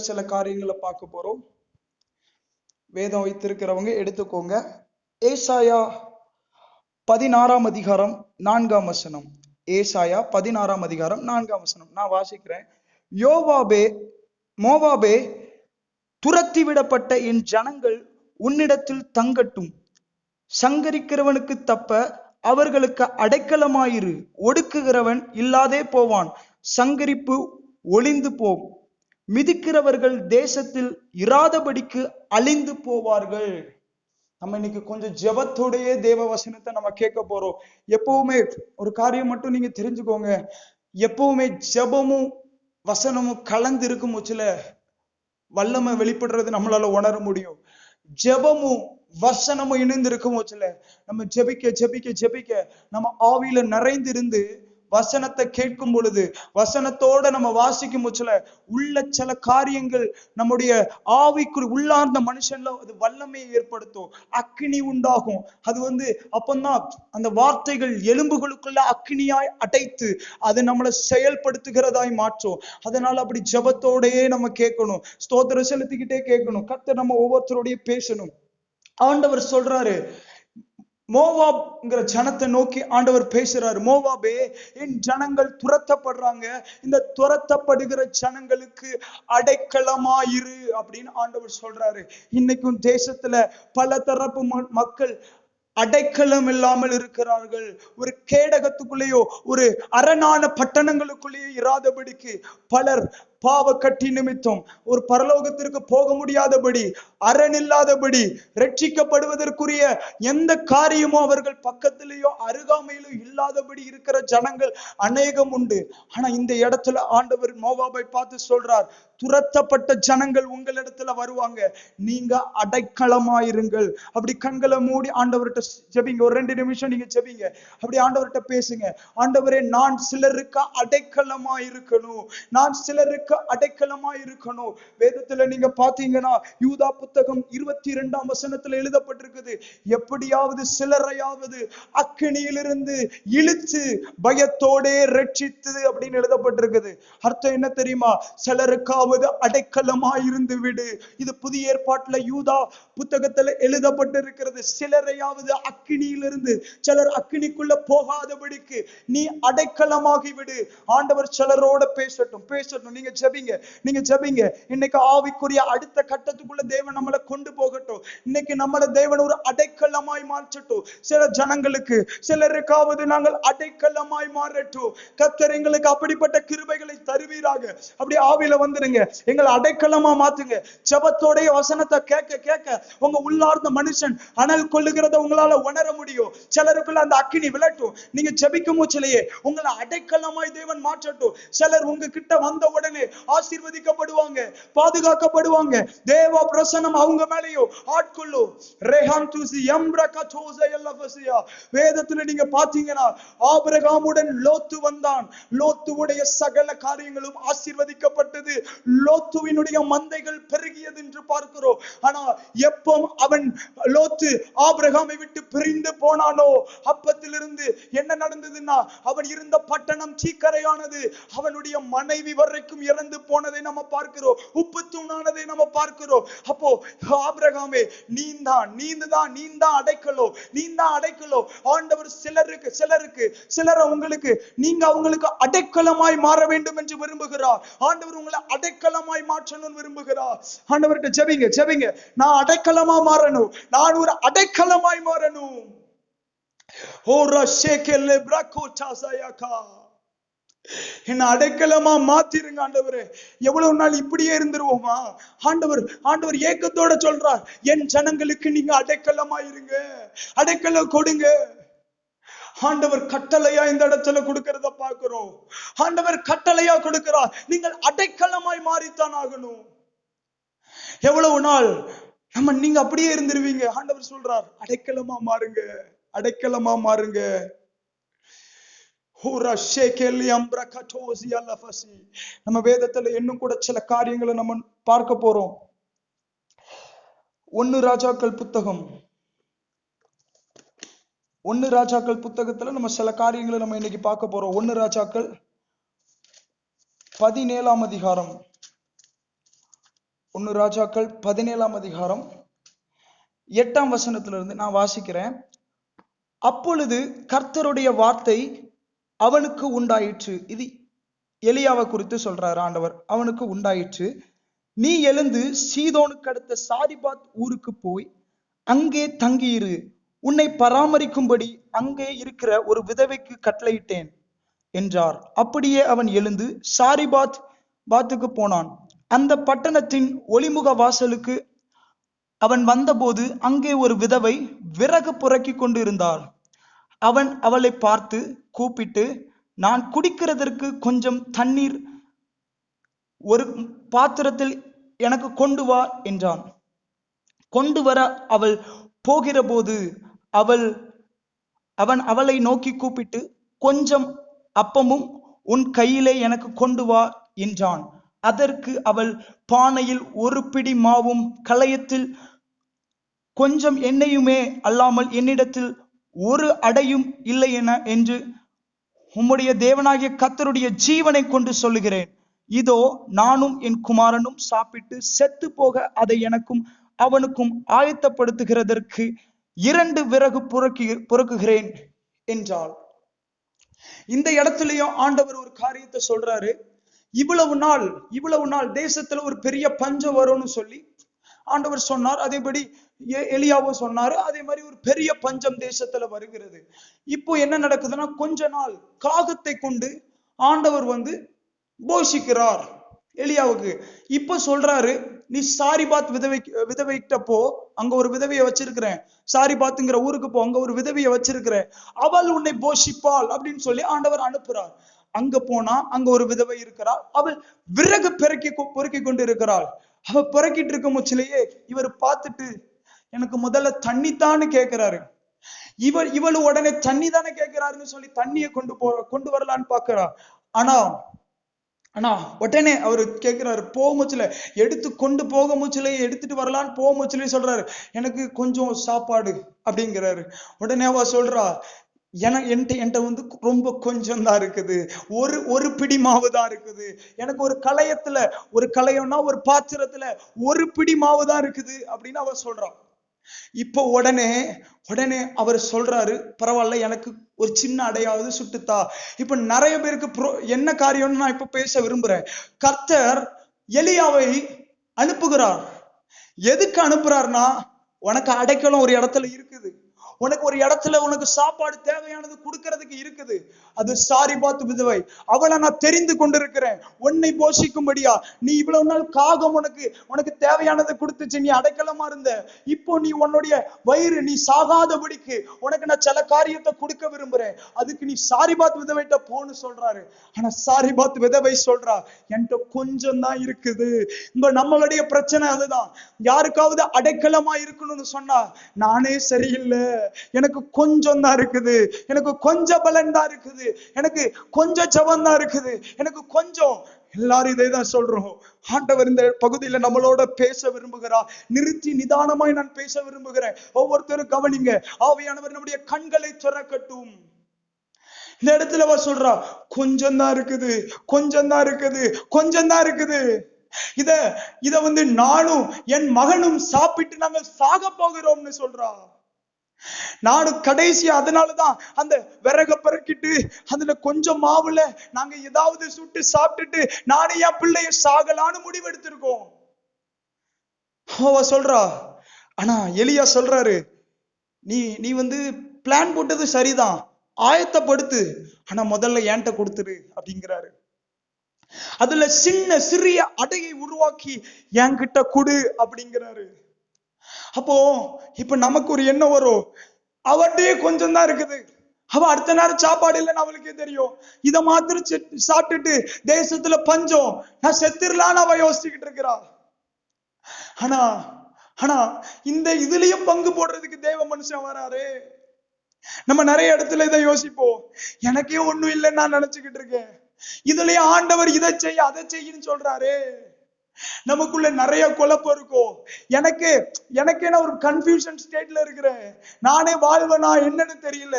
சில காரியங்களை பார்க்க போறோம். வேதம் வைத்திருக்கிறவங்க எடுத்துக்கோங்க. ஏசாயா 16 அதிகாரம் 4 வசனம். ஏசாயா 16 அதிகாரம் 4 வசனம் நான் வாசிக்கிறேன். மோவாபே, துரத்தி விடப்பட்ட என் ஜனங்கள் உன்னிடத்தில் தங்கட்டும். சங்கரிக்கிறவனுக்கு தப்ப அவர்களுக்கு அடைக்கலமாயிரு. ஒடுக்குகிறவன் இல்லாதே போவான். சங்கரிப்பு ஒளிந்து போம். மிதிக்கிறவர்கள் தேசத்தில் இராதபடிக்கு அழிந்து போவார்கள். நம்ம இன்னைக்கு கொஞ்சம் ஜெபத்தோடைய தேவ வசனத்தை நம்ம கேட்க போறோம். எப்பவுமே ஒரு காரியம் மட்டும் நீங்க தெரிஞ்சுக்கோங்க, எப்பவுமே ஜெபமும் வசனமும் கலந்து இருக்கும் போச்சுல வல்லமை வெளிப்படுறது நம்மளால உணர முடியும். ஜெபமும் வசனமும் இணைந்து இருக்கும் போச்சுல நம்ம ஜெபிக்க ஜெபிக்க ஜெபிக்க நம்ம ஆவியில நிறைந்திருந்து வசனத்தை கேட்கும் பொழுது, வசனத்தோட நம்ம வாசிக்கும் போச்சுல உள்ள சில காரியங்கள் நம்முடைய ஆவிக்குள் உள்ளார்ந்த மனுஷன்ல அது வல்லமையை ஏற்படுத்தும். அக்கினி உண்டாகும். அது அப்பந்தான் அந்த வார்த்தைகள் எலும்புகளுக்குள்ள அக்கினியாய் அடைத்து அது நம்மளை செயல்படுத்துகிறதாய் மாற்றும். அதனால அப்படி ஜெபத்தோடையே நம்ம கேட்கணும், ஸ்தோத்திரம் செலுத்திக்கிட்டே கேட்கணும். கர்த்தர் நம்ம ஒவ்வொருத்தரோடய பேசணும். ஆண்டவர் சொல்றாரு, மோவாப்ங்கிற ஜனத்தை நோக்கி ஆண்டவர் பேசுறாரு. மோவாபே, என் ஜனங்கள் துரத்தப்படுறாங்க, இந்த துரத்தப்படுகிற ஜனங்களுக்கு அடைக்கலமாயிரு அப்படின்னு ஆண்டவர் சொல்றாரு. இன்னைக்கும் தேசத்துல பல தரப்பு மக்கள் அடைக்கலம் இல்லாமல் இருக்கிறார்கள். ஒரு கேடகத்துக்குள்ளேயோ ஒரு அரணான பட்டணங்களுக்குள்ளேயோ இராதபடிக்கு பலர் பாவ கட்டி நிமித்தம் ஒரு பரலோகத்திற்கு போக முடியாதபடி, அரண் இல்லாதபடி, ரட்சிக்கப்படுவதற்குரிய எந்த காரியமோ அவர்கள் பக்கத்திலேயோ அருகாமையிலோ இல்லாதபடி இருக்கிற ஜனங்கள் அநேகம் உண்டு. ஆனா இந்த இடத்துல ஆண்டவர் மோவாபை பார்த்து சொல்றார், துரத்தப்பட்ட ஜனங்கள் உங்களிடத்துல வருவாங்க, நீங்க அடைக்கலமாயிருங்கள். அப்படி கண்களை மூடி ஆண்டவர்கிட்ட ஜெபிங்க. ஒரு 2 நிமிஷம் நீங்க ஜெபிங்க. அப்படி ஆண்டவர்கிட்ட பேசுங்க. ஆண்டவரே, நான் சிலருக்கு அடைக்கலமாயிருக்கணும், நான் சிலருக்கு அடைக்கலமாயிருக்கணும். வேதத்துல நீங்க பாத்தீங்கன்னா யூதா புத்தகம் 22 வசனத்துல எழுதப்பட்டிருக்குது, எப்படியாவது சிலரையாவது அக்கினியிலிருந்து இழுத்து பயத்தோடே ரட்சித்து அப்படின்னு எழுதப்பட்டிருக்குது. அர்த்தம் என்ன தெரியுமா? சிலருக்காவது அடைக்கலமாயிருந்து விடு. இது புதிய ஏற்பாட்டுல யூதா புத்தகத்துல எழுதப்பட்டிருக்கிறது. சிலரையாவது அக்கினியிலிருந்து, சிலர் அக்கினிக்குள்ள போகாதபடிக்கு நீ அடைக்கலமாகி விடு. ஆண்டவர் சிலரோட பேசட்டும். நீங்க ஜெபிங்க. இன்னைக்கு ஆவிக்குரிய அடுத்த கட்டத்துக்குள்ள தேவன் நம்மளை கொண்டு போகட்டும். இன்னைக்கு நம்மள தேவன் ஒரு அடைக்கலமாய் மாற்றட்டும். சில ஜனங்களுக்கு, சிலருக்காவது நாங்கள் அடைக்கலமாய் மாறட்டும். கர்த்தர் எங்களுக்கு அப்படிப்பட்ட கிருபைகளை தருவீராக. அப்படி ஆவியில வந்துருங்க, எங்களை அடைக்கலமா மாத்துங்க. ஜெபத்தோடைய வசனத்தை கேட்க கேட்க உங்க உள்ளார்ந்த மனுஷன் அனல் கொள்ளுகிறத உங்களால உணர முடியும். சிலருக்குள்ள அந்த அக்கினி விளட்டும். நீங்க ஜெபிக்கும் மூச்சிலேயே உங்களை அடைக்கலமாய் தேவன் மாற்றட்டும். சிலர் உங்க கிட்ட வந்த உடனே ஆசீர்வதிக்கப்படுவாங்க, பாதுகாக்கப்படுவாங்க. தேவ பிரசன்னம் அவங்க மேலேயோ ஆட்கொள்ளும். வேதத்துல நீங்க பாத்தீங்கன்னா ஆபிரகாமுடன் லோத்து வந்தான். லோத்துவுடைய சகல காரியங்களும் ஆசீர்வதிக்கப்பட்டது. லோத்துவினுடைய மந்தைகள் பெருகியது என்று பார்க்கிறோம். ஆனா எப்போ அவன் லோத்து ஆபிரகாமை விட்டு பிரிந்து போனானோ அப்பத்திலிருந்து என்ன நடந்ததுன்னா, அவன் இருந்த பட்டணம் தீக்கரையானது. அவனுடைய மனைவி வரைக்கும் இறந்து போனதை நம்ம பார்க்கிறோம். உப்பு தூணானதை நம்ம பார்க்கிறோம். அப்போ ஆபிரகாமே, நீந்தான் அடைக்கலோ. ஆண்டவர் சிலரை உங்களுக்கு, நீங்க அவங்களுக்கு அடைக்கலமாய் மாற வேண்டும் என்று விரும்புகிறார். ஆண்டவர் உங்களை அடைக்கலமாய் மாற்றணும் விரும்புகிறார். ஆண்டவர்கிட்ட ஜெபிங்க. நான் அடைக்கலமா மாறணும், நான் ஒரு அடைக்கலமாய் மாறணும். என்ன அடைக்கலமா மாத்திருங்க ஆண்டவரே. எவ்வளவு நாள் இப்படியே இருந்துருவோமா? ஆண்டவர் ஏக்கத்தோட சொல்றார், என் ஜனங்களுக்கு நீங்க அடைக்கலமா இருங்க, அடைக்கலம் கொடுங்க. ஆண்டவர் கட்டளையா இந்த இடத்துல கொடுக்கிறத பார்க்கிறோம். ஆண்டவர் கட்டளையா கொடுக்கிறார், நீங்கள் அடைக்கலமாய் மாறித்தான் ஆகணும். எவ்வளவு நாள் நீங்க அப்படியே இருந்துருவீங்க? ஆண்டவர் சொல்றார், அடைக்கலமா மாறுங்க. நம்ம வேதத்துல இன்னும் கூட சில காரியங்களை நம்ம பார்க்க போறோம். 1 ராஜாக்கள் புத்தகத்துல நம்ம சில காரியங்களை நம்ம இன்னைக்கு பார்க்க போறோம். 1 ராஜாக்கள் 17 அதிகாரம் 1 ராஜாக்கள் 17ஆம் அதிகாரம் 8ஆம் வசனத்திலிருந்து நான் வாசிக்கிறேன். அப்பொழுது கர்த்தருடைய வார்த்தை அவனுக்கு உண்டாயிற்று. இது எலியாவை குறித்து சொல்றாரு ஆண்டவர். அவனுக்கு உண்டாயிற்று, நீ எழுந்து சீதோனுக்கு அடுத்த சாரிபாத் ஊருக்கு போய் அங்கே தங்கியிரு. உன்னை பராமரிக்கும்படி அங்கே இருக்கிற ஒரு விதவைக்கு கட்டளையிட்டேன் என்றார். அப்படியே அவன் எழுந்து சாரிபாத்துக்கு போனான். அந்த பட்டணத்தின் ஒளிமுக வாசலுக்கு அவன் வந்தபோது அங்கே ஒரு விதவை விறகு புரக்கி கொண்டு இருந்தாள். அவன் அவளை பார்த்து கூப்பிட்டு, நான் குடிக்கிறதற்கு கொஞ்சம் தண்ணீர் ஒரு பாத்திரத்தில் எனக்கு கொண்டு வா என்றான். கொண்டு வர அவள் போகிற போது அவன் அவளை நோக்கி கூப்பிட்டு, கொஞ்சம் அப்பமும் உன் கையிலே எனக்கு கொண்டு வா என்றான். அதற்கு அவள், பானையில் ஒரு பிடி மாவும் கலயத்தில் கொஞ்சம் எண்ணெயுமே அல்லாமல் என்னிடத்தில் ஒரு அடையும் இல்லை என்று உம்முடைய தேவனாகிய கர்த்தருடைய ஜீவனை கொண்டு சொல்லுகிறேன். இதோ நானும் என் குமாரனும் சாப்பிட்டு செத்து போக அதை எனக்கும் அவனுக்கும் ஆயத்தப்படுத்துகிறதற்கு 2 விறகு புரக்குகிறேன் என்றாள். இந்த இடத்துலயும் ஆண்டவர் ஒரு காரியத்தை சொல்றாரு. இவ்வளவு நாள் தேசத்துல ஒரு பெரிய பஞ்சம் வரும்னு சொல்லி ஆண்டவர் சொன்னார். அதேபடி எலியாவும் சொன்னாரு. அதே மாதிரி ஒரு பெரிய பஞ்சம் தேசத்துல வருகிறது. இப்போ என்ன நடக்குதுன்னா, கொஞ்ச நாள் காகத்தை கொண்டு ஆண்டவர் போஷிக்கிறார் எலியாவுக்கு. இப்ப சொல்றாரு, நீ சாரிபாத் விதவைகிட்ட போ, அங்க ஒரு விதவையை வச்சிருக்கிறேன். சாரிபாத்துங்கிற ஊருக்கு போ, அங்க ஒரு விதவையை வச்சிருக்கிறேன், அவள் உன்னை போஷிப்பாள் அப்படின்னு சொல்லி ஆண்டவர் அனுப்புறார். அங்க போனா அங்க ஒரு விதவை இருக்கிறாள். அவள் விறகு பொறுக்கி கொண்டு இருக்கிறாள். அவ பொறுக்கிட்டு இருக்க முச்சிலேயே இவர் பார்த்துட்டு, எனக்கு முதல்ல தண்ணி தான்னு கேட்கிறாரு. இவளு உடனே தண்ணி தானே கேட்கிறாருன்னு சொல்லி தண்ணியை கொண்டு வரலான்னு பாக்குறா. ஆனா உடனே அவரு கேட்கிறாரு, போக முச்சில எடுத்து கொண்டு போக முச்சிலே எடுத்துட்டு வரலான்னு போக முச்சிலே சொல்றாரு, எனக்கு கொஞ்சம் சாப்பாடு அப்படிங்கிறாரு. உடனே அவ சொல்றா, என்கிட்ட ரொம்ப கொஞ்சம் தான் இருக்குது, ஒரு பிடி மாவு தான் இருக்குது, எனக்கு ஒரு கலையம்னா ஒரு பாத்திரத்துல ஒரு பிடி மாவு தான் இருக்குது அப்படின்னு அவ சொல்றான். இப்போ உடனே அவர் சொல்றாரு, பரவாயில்ல, எனக்கு ஒரு சின்ன அடையாவது சுட்டுத்தா. இப்ப நிறைய பேருக்கு என்ன காரியம்னு நான் இப்ப பேச விரும்புறேன். கர்த்தர் எலியாவை அனுப்புகிறார். எதுக்கு அனுப்புறாருன்னா, உனக்கு அடைக்கலம் ஒரு இடத்துல இருக்குது, உனக்கு ஒரு இடத்துல உனக்கு சாப்பாடு தேவையானது கொடுக்கறதுக்கு இருக்குது. அது சாரிபாத் விதவை. அவளை நான் தெரிந்து கொண்டிருக்கிறேன் உன்னை போஷிக்கும்படியா. நீ இவ்வளவு நாள் காகம் உனக்கு தேவையானதை கொடுத்துச்சு, நீ அடைக்கலமா இருந்த. இப்போ நீ உன்னுடைய வயிறு நீ சாகாதபடிக்கு உனக்கு நான் சில காரியத்தை கொடுக்க விரும்புறேன், அதுக்கு நீ சாரிபாத் விதவைட்ட போன்னு சொல்றாரு. ஆனா சாரிபாத் விதவை சொல்றா, என்கிட்ட கொஞ்சம் தான் இருக்குது. நம்மளுடைய பிரச்சனை அதுதான். யாருக்காவது அடைக்கலமா இருக்கணும்னு சொன்னா, நானே சரியில்லை, எனக்கு கொஞ்சம் தான் இருக்குது, எனக்கு கொஞ்சம் பலன் தான் இருக்குது, எனக்கு கொஞ்சம் ஜபம் தான் இருக்குது, எனக்கு கொஞ்சம். எல்லாரும் இதை தான் சொல்றோம். ஆண்டவர் இந்த பகுதியில நம்மளோட பேச விரும்புகிறார். நிறுத்தி நிதானமாய் நான் பேச விரும்புகிறேன். ஒவ்வொருத்தரும் கவனிங்க. ஆவியானவர் நம்முடைய கண்களை திறக்கட்டும். இந்த இடத்துல அவர் சொல்றா, கொஞ்சம் தான் இருக்குது, கொஞ்சம் தான் இருக்குது, கொஞ்சம் தான் இருக்குது. இத நானும் என் மகனும் சாப்பிட்டு நாங்கள் சாக போகிறோம்னு சொல்றா. நானும் கடைசியா அதனாலதான் அந்த விறக பறக்கிட்டு அதுல கொஞ்சம் மாவுல நாங்க ஏதாவது சுட்டு சாப்பிட்டுட்டு நானும் என் பிள்ளைய சாகலான்னு முடிவெடுத்திருக்கோம் அவ சொல்றா. ஆனா எலியா சொல்றாரு, நீ பிளான் போட்டது சரிதான், ஆயத்தப்படுத்து, ஆனா முதல்ல என்கிட்ட கொடுத்துரு அப்படிங்கிறாரு. அதுல சிறிய அடையை உருவாக்கி என்கிட்ட கொடு அப்படிங்கிறாரு. அப்போ இப்ப நமக்கு ஒரு எண்ணம் வரும், அவட்டே கொஞ்சம் தான் இருக்குது, அவ அடுத்த நேரம் சாப்பாடு இல்லைன்னு அவளுக்கே தெரியும், இத மாத்திரம் சாப்பிட்டுட்டு தேசத்துல பஞ்சம், நான் செத்துடலான்னு அவ யோசிச்சுக்கிட்டு இருக்கிறா. ஆனா இந்த இதுலயும் பங்கு போடுறதுக்கு தேவ மனுஷன் வராரு. நம்ம நிறைய இடத்துல இதை யோசிப்போம், எனக்கே ஒண்ணும் இல்லைன்னு நான் நினைச்சுக்கிட்டு இருக்கேன், இதுலயும் ஆண்டவர் இதை செய்ய அதை செய்யன்னு சொல்றாரு. நமக்குள்ள நிறைய குழப்பம் இருக்கும். எனக்கே நான் ஒரு கன்ஃபியூஷன் ஸ்டேட்ல இருக்கிறேன். நானே வாழ்வனா என்னன்னு தெரியல.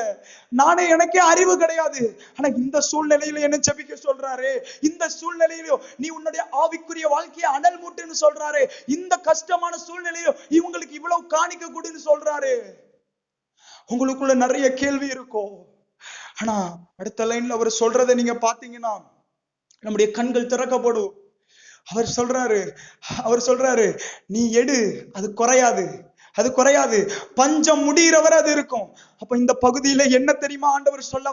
எனக்கே அறிவு கிடையாது. ஆனா இந்த சூழ்நிலையில என்ன ஜெபிக்க சொல்றாரு. இந்த சூழ்நிலையிலும் நீ உன்னுடைய ஆவிக்குரிய வாழ்க்கையை அனல் மூட்டுன்னு சொல்றாரு. இந்த கஷ்டமான சூழ்நிலையிலும் இவங்களுக்கு இவ்வளவு காணிக்க கூடுன்னு சொல்றாரு. உங்களுக்குள்ள நிறைய கேள்வி இருக்கும். ஆனா அடுத்த லைன்ல அவர் சொல்றதை நீங்க பாத்தீங்கன்னா நம்முடைய கண்கள் திறக்கப்படும். அவர் சொல்றாரு நீ எடு, அது குறையாது, பஞ்சம் முடிகிறவர் அது இருக்கும். அப்ப இந்த பகுதியில என்ன தெரியுமா ஆண்டவர் சொல்ல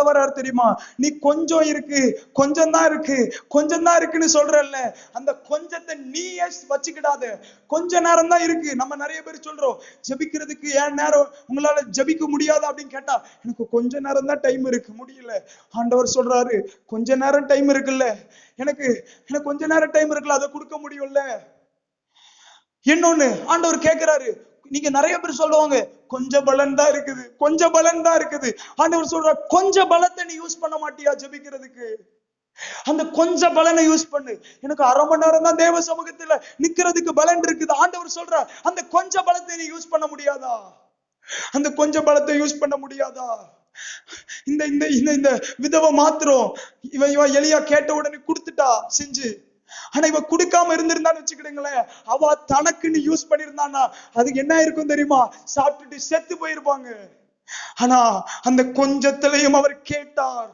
வராரு தெரியுமா? நீ கொஞ்சம் இருக்கு, கொஞ்சம் தான் இருக்குன்னு சொல்றல்ல, அந்த கொஞ்சத்தை நீ வச்சுக்கிடாத. கொஞ்ச நேரம் தான் இருக்கு. நம்ம நிறைய பேர் சொல்றோம், ஜெபிக்கிறதுக்கு ஏன் நேரம், உங்களால ஜெபிக்க முடியாது அப்படின்னு கேட்டா, எனக்கு கொஞ்ச நேரம் தான் டைம் இருக்கு, முடியல. ஆண்டவர் சொல்றாரு கொஞ்ச நேரம் டைம் இருக்குல்ல, எனக்கு கொஞ்ச நேரம் டைம் இருக்குல்ல, அதை கொடுக்க முடியும்ல. இன்னொன்னு ஆண்டவர் கேட்கிறாரு, நீங்க நிறைய பேர் சொல்லுவாங்க கொஞ்சம் பலன் தான் இருக்குது. ஆண்டவர் சொல்ற கொஞ்ச பலத்தை நீ யூஸ் பண்ண மாட்டியா ஜெபிக்கிறதுக்கு? அந்த கொஞ்ச பலனை யூஸ் பண்ணு. எனக்கு அரை மணி நேரம் தான் தேவ சமூகத்துல நிக்கிறதுக்கு பலன் இருக்குது. ஆண்டவர் சொல்ற அந்த கொஞ்ச பலத்தை நீ யூஸ் பண்ண முடியாதா? அந்த கொஞ்ச பலத்தை யூஸ் பண்ண முடியாதா? இந்த இந்த இந்த விதவை மாத்திரம் இவன் எலியா கேட்ட உடனே கொடுத்துட்டா செஞ்சு. ஆனா இவ குடுக்காம இருந்திருந்தான்னு வச்சுக்கிடுங்களேன், அவ தனக்குன்னு யூஸ் பண்ணிருந்தானா அதுக்கு என்ன இருக்கும் தெரியுமா? சாப்பிட்டுட்டு செத்து போயிருப்பாங்க. ஆனா அந்த கொஞ்சத்திலையும் அவர் கேட்டார்.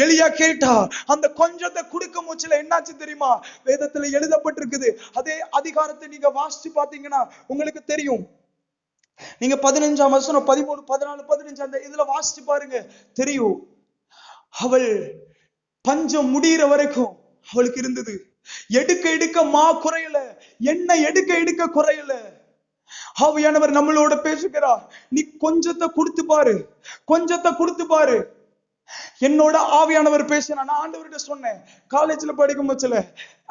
எலியா கேட்டார். அந்த கொஞ்சத்தை கொடுக்க மூச்சுல என்னாச்சு தெரியுமா? வேதத்துல எழுதப்பட்டிருக்குது. அதே அதிகாரத்தை நீங்க வாசிச்சு பாத்தீங்கன்னா உங்களுக்கு தெரியும். நீங்க 15ஆம் வசனம் 13, 14, 15 அந்த இதுல வாசிச்சு பாருங்க, தெரியும். அவள் பஞ்சம் முடிகிற வரைக்கும் அவளுக்கு இருந்தது. எடுக்க மா குறையல, எண்ணெய் எடுக்க குறையல. ஆவியானவர் நம்மளோட பேசுகிறார். நீ கொஞ்சத்தை கொடுத்து பாரு. என்னோட ஆவியானவர் பேசினா, நான் ஆண்டவர்கிட்ட சொன்னேன் காலேஜ்ல படிக்கும் பட்சத்துல,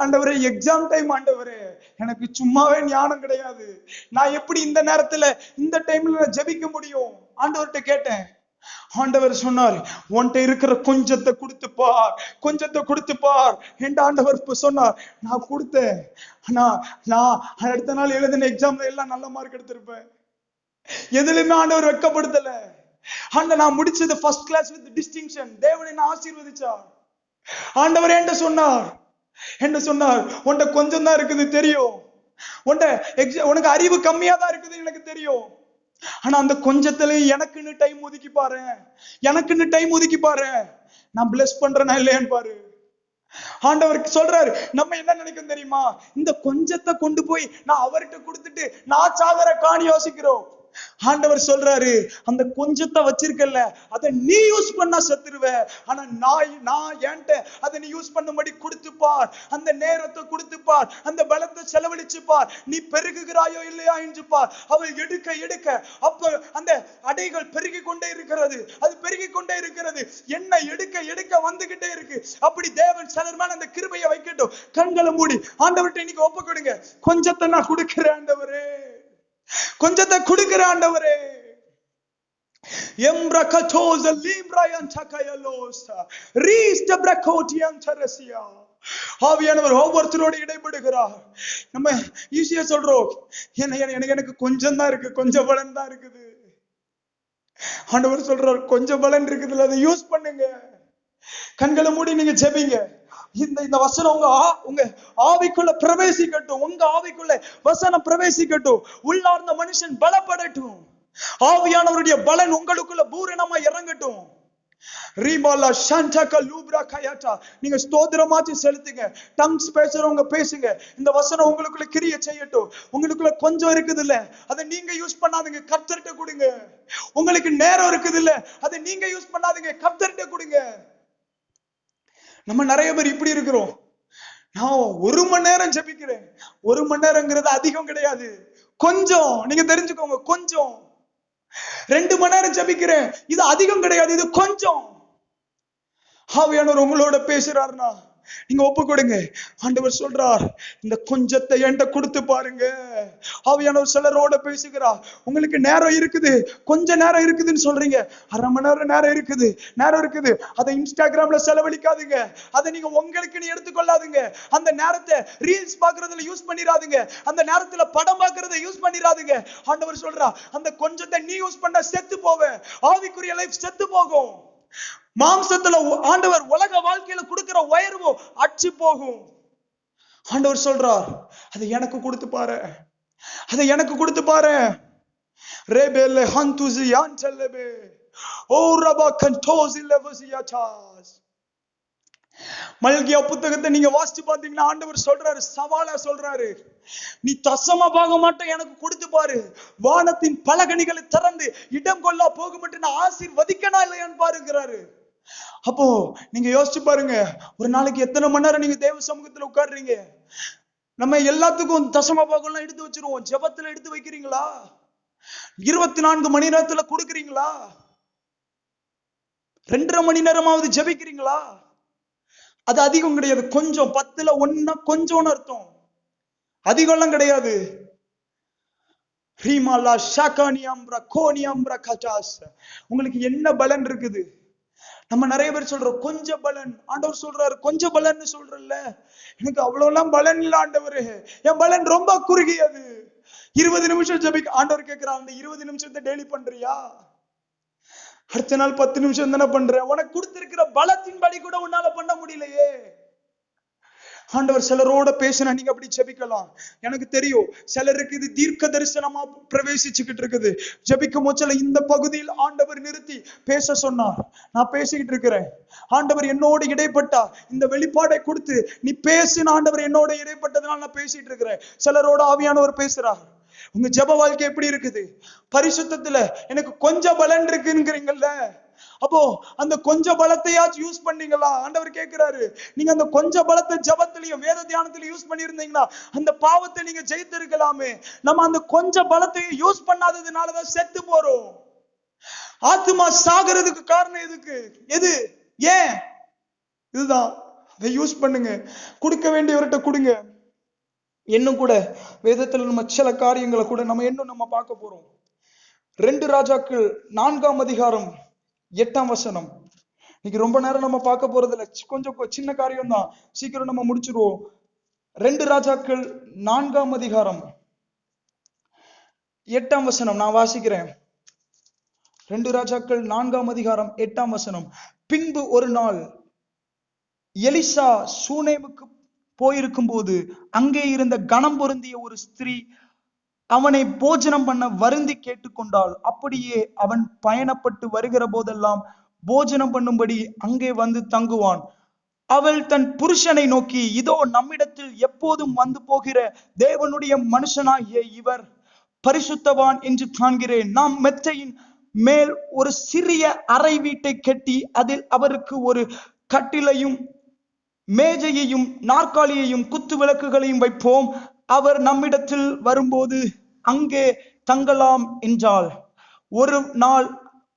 ஆண்டவரே எக்ஸாம் டைம், ஆண்டவரே எனக்கு சும்மாவே ஞானம் கிடையாது, நான் எப்படி இந்த நேரத்துல இந்த டைம்ல ஜெபிக்க முடியும்? ஆண்டவர்கிட்ட கேட்டேன். ஆண்டவர் சொன்னார், உன்கிட்ட இருக்கிற கொஞ்சத்தை கொடுத்து பார் என்று ஆண்டவர் சொன்னார். நான் கொடுத்தேன். நான் அடுத்த நாள் எழுதின எக்ஸாம்ல எல்லாம் நல்ல மார்க் எடுத்திருப்பேன். எதுலையுமே ஆண்டவர் வெட்கப்படுத்தல. நான் முடிச்சது ஃபர்ஸ்ட் கிளாஸ் வித் டிஸ்டிங்ஷன். தேவன் என்ன ஆசீர்வதிச்சார். ஆண்டவர் என்ன சொன்னார்? உன்கிட்ட கொஞ்சம் தான் இருக்குது தெரியும், உனக்கு அறிவு கம்மியா தான் இருக்குது எனக்கு தெரியும். ஆனா அந்த கொஞ்சத்துல எனக்குன்னு டைம் ஒதுக்கி பாரு, நான் பிளஸ் பண்றேனா இல்லையான்னு பாரு. ஆண்டவருக்கு சொல்றாரு. நம்ம என்ன நினைக்கும் தெரியுமா? இந்த கொஞ்சத்தை கொண்டு போய் நான் அவர்கிட்ட கொடுத்துட்டு நான் சாகர காணி யோசிக்கிறோம். ஆண்டவர் சொல்றாரு, அந்த கொஞ்சத்தை வச்சிருக்கல, அதை நீ யூஸ் பண்ணா செத்துருவ. ஆனா நான் என்கிட்ட அதை நீ யூஸ் பண்ணும்படி கொடுத்து பார், அந்த நேரத்தை கொடுத்து பார், அந்த பலத்தை செலவழிச்சு பார், நீ பெருகுகிறாயோ இல்லையா என்று பார். அவள் எடுக்க அப்ப அந்த அடைகள் பெருகி கொண்டே இருக்கிறது. என்ன எடுக்க வந்துகிட்டே இருக்கு. அப்படி தேவன் சிலர் மேல அந்த கிருபையை வைக்கட்டும். கண்களை மூடி ஆண்டவர்கிட்ட இன்னைக்கு ஒப்பு கொடுங்க. கொஞ்சத்தை நான் கொடுக்கிறேன் ஆண்டவரே, கொஞ்சத்தை கொடுக்கிற ஆண்டவரே. ஆவியானவர் ஒவ்வொருத்தரோடு இடைபடுகிறார். நம்ம ஈஸியா சொல்றோம், எனக்கு கொஞ்சம் தான் இருக்கு, கொஞ்சம் பலன் தான் இருக்குது. ஆண்டவர் சொல்றார், கொஞ்சம் பலன் இருக்குதுல்ல, அதை யூஸ் பண்ணுங்க. கண்களை மூடி நீங்க ஜெபிங்க. இந்த வசனம் உங்க ஆவிக்குள்ள பிரவேசிக்கட்டும். உங்க ஆவிக்குள்ள வசனம் பிரவேசிக்கட்டும். உள்ளார்ந்த மனுஷன் பலப்படட்டும். ஆவியானவருடைய பலன் உங்களுக்குள்ள பூரணமா இறங்கட்டும். நீங்க ஸ்தோத்திரமாச்சு செலுத்துங்க. டங்ஸ் பேசுறவங்க பேசுங்க. இந்த வசனம் உங்களுக்குள்ள கிரியை செய்யட்டும். உங்களுக்குள்ள கொஞ்சம் இருக்குது இல்ல, அதை நீங்க யூஸ் பண்ணாதீங்க, கர்த்தர்கிட்ட கொடுங்க. உங்களுக்கு நேரம் இருக்குது இல்ல, அதை நீங்க யூஸ் பண்ணாதீங்க, கர்த்தர்கிட்ட கொடுங்க. நம்ம நிறைய பேர் இப்படி இருக்கிறோம். நான் 1 மணி நேரம் ஜெபிக்கிறேன். 1 மணி நேரம்ங்கிறது அதிகம் கிடையாது, கொஞ்சம். நீங்க தெரிஞ்சுக்கோங்க, கொஞ்சம். 2 மணி நேரம் ஜெபிக்கிறேன், இது அதிகம் கிடையாது, இது கொஞ்சம். ஆவியானவர் உங்களோட பேசுறாருன்னா நீங்க ஒப்பு கொடுங்க. ஆண்டவர் சொல்றார், இந்த கொஞ்சத்தை என்கிட்ட கொடுத்து பாருங்க. ஆவியானவர் சிலரோட பேசுகிறார். உங்களுக்கு நேரம் இருக்குது, கொஞ்ச நேரம் இருக்குதுன்னு சொல்றீங்க. அரை மணி நேரம் இருக்குது. அதை இன்ஸ்டாகிராம்ல செலவழிக்காதுங்க. அதை நீங்க உங்களுக்கு எடுத்துக்கொள்ளாதுங்க. அந்த நேரத்தை ரீல்ஸ் பாக்குறதுல யூஸ் பண்ணிராதுங்க. அந்த நேரத்துல படம் பாக்குறத யூஸ் பண்ணிராதுங்க. ஆண்டவர் சொல்றா, அந்த கொஞ்சத்தை நீ யூஸ் பண்ண செத்து போவ. ஆவிக்குரிய லைஃப் செத்து போகும். மாம்சத்துல ஆண்டவர் உலக வாழ்க்கையில கொடுக்கிற உயர்வு அச்சு போகும். ஆண்டவர் சொல்றார், அதை எனக்கு கொடுத்து பாரு, அதை எனக்கு கொடுத்து பாரு. ரேபேலே ஹந்துசி யான்டலபே ஓ ரபா கண்டோசி லெவசியாசாஸ். மல்கியா புத்தகத்தை நீங்க வாசிச்சு பாத்தீங்கன்னா ஆண்டவர் சொல்றாரு, சவாலா சொல்றாரு, நீ தசம பாக மாட்டேன் எனக்கு கொடுத்து பாரு. வானத்தின் பலகணிகளை திறந்து இடம் கொள்ளா போகும் என்று நான் ஆசீர்வதிக்கனா இல்லையான்னு பாருங்கிறாரு. அப்போ நீங்க யோசிச்சு பாருங்க, ஒரு நாளைக்கு எத்தனை மணி நேரம் நீங்க தேவ சமூகத்துல உட்கார்றீங்க? நம்ம எல்லாத்துக்கும் தசம பாகம் எல்லாம் எடுத்து வச்சிருவோம். ஜெபத்துல எடுத்து வைக்கிறீங்களா? 24 மணி நேரத்துல கொடுக்குறீங்களா? 2.5 மணி நேரமாவது ஜெபிக்கிறீங்களா? அது அதிகம் கிடையாது. கொஞ்சம் 10ல் 1 கொஞ்சம்னு அர்த்தம். அதிகம் எல்லாம் கிடையாது. உங்களுக்கு என்ன பலன் இருக்குது? நம்ம நிறைய பேர் சொல்றோம் கொஞ்சம் பலன். ஆண்டவர் சொல்றாரு கொஞ்சம் பலன்னு சொல்றல்ல, எனக்கு அவ்வளவு எல்லாம் பலன் இல்ல ஆண்டவரு, என் பலன் ரொம்ப குறுகியது. 20 நிமிஷம் ஜெபிக்க ஆண்டவர் கேட்கிறான், அந்த 20 நிமிஷத்தை டெய்லி பண்றியா? அடுத்த நாள் 10 நிமிஷம் தானே பண்ற. உனக்கு கொடுத்திருக்கிற பலத்தின்படி கூட உன்னால பண்ண முடியலையே. ஆண்டவர் சிலரோட பேசினா நீங்க அப்படி ஜெபிக்கலாம். எனக்கு தெரியும் சிலருக்கு இது தீர்க்க தரிசனமா பிரவேசிச்சுக்கிட்டு இருக்குது. ஜெபிக்கும் போச்சல இந்த பகுதியில் ஆண்டவர் நிறுத்தி பேச சொன்னார். நான் பேசிக்கிட்டு இருக்கிறேன். ஆண்டவர் என்னோட இடைப்பட்டா இந்த வெளிப்பாடை கொடுத்து நீ பேசுன. ஆண்டவர் என்னோட இடைப்பட்டதுனால நான் பேசிட்டு இருக்கிறேன். சிலரோட ஆவியானவர் பேசுறார். உங்க ஜெப வாழ்க்கை எப்படி இருக்குது? பரிசுத்தத்துல எனக்கு கொஞ்சம் பலன் இருக்குங்கிறீங்கல்ல, அப்போ அந்த கொஞ்ச பலத்தையாச்சும் யூஸ் பண்ணீங்களா? ஆண்டவர் கேட்கிறாரு. நீங்க அந்த கொஞ்ச பலத்தை ஜெபத்திலையும் வேத தியானத்திலையும் யூஸ் பண்ணியிருந்தீங்கன்னா அந்த பாவத்தை நீங்க ஜெயித்து இருக்கலாமே. நம்ம அந்த கொஞ்ச பலத்தை யூஸ் பண்ணாததுனாலதான் செத்து போறோம். ஆத்மா சாகிறதுக்கு காரணம் எது? ஏன்? இதுதான். அதை யூஸ் பண்ணுங்க. கொடுக்க வேண்டியவர்கிட்ட கொடுங்க. இன்னும் கூட வேதத்துல நம்ம சில காரியங்களை கூட நம்ம பார்க்க போறோம். 2 ராஜாக்கள் 4ஆம் அதிகாரம் 8ஆம் வசனம். இன்னைக்கு ரொம்ப நேரம் நம்ம பார்க்க போறது இல்ல, கொஞ்சம் சின்ன காரியம் தான், சீக்கிரம் நம்ம முடிச்சிருவோம். 2 ராஜாக்கள் 4ஆம் அதிகாரம் 8ஆம் வசனம் நான் வாசிக்கிறேன். 2 ராஜாக்கள் 4ஆம் அதிகாரம் 8ஆம் வசனம். பின்பு ஒரு நாள் எலிசா சூனேமுக்கு போயிருக்கும் போது அங்கே இருந்த கணம் பொருந்திய ஒரு ஸ்திரீ அவனை போஜனம் பண்ண வருந்தி கேட்டுக்கொண்டாள். அப்படியே அவன் பயணப்பட்டு வருகிற போதெல்லாம் போஜனம் பண்ணும்படி அங்கே வந்து தங்குவான். அவள் தன் புருஷனை நோக்கி, இதோ நம்மிடத்தில் எப்போதும் வந்து போகிற தேவனுடைய மனுஷனாகிய இவர் பரிசுத்தவான் என்று காண்கிறேன். நாம் மெத்தையின் மேல் ஒரு சிறிய அறை வீட்டை கட்டி அதில் அவருக்கு ஒரு கட்டிலையும் மேஜையையும் நாற்காலியையும் குத்து விளக்குகளையும் வைப்போம். அவர் நம்மிடத்தில் வரும்போது அங்கே தங்கலாம் என்றாள். ஒரு நாள்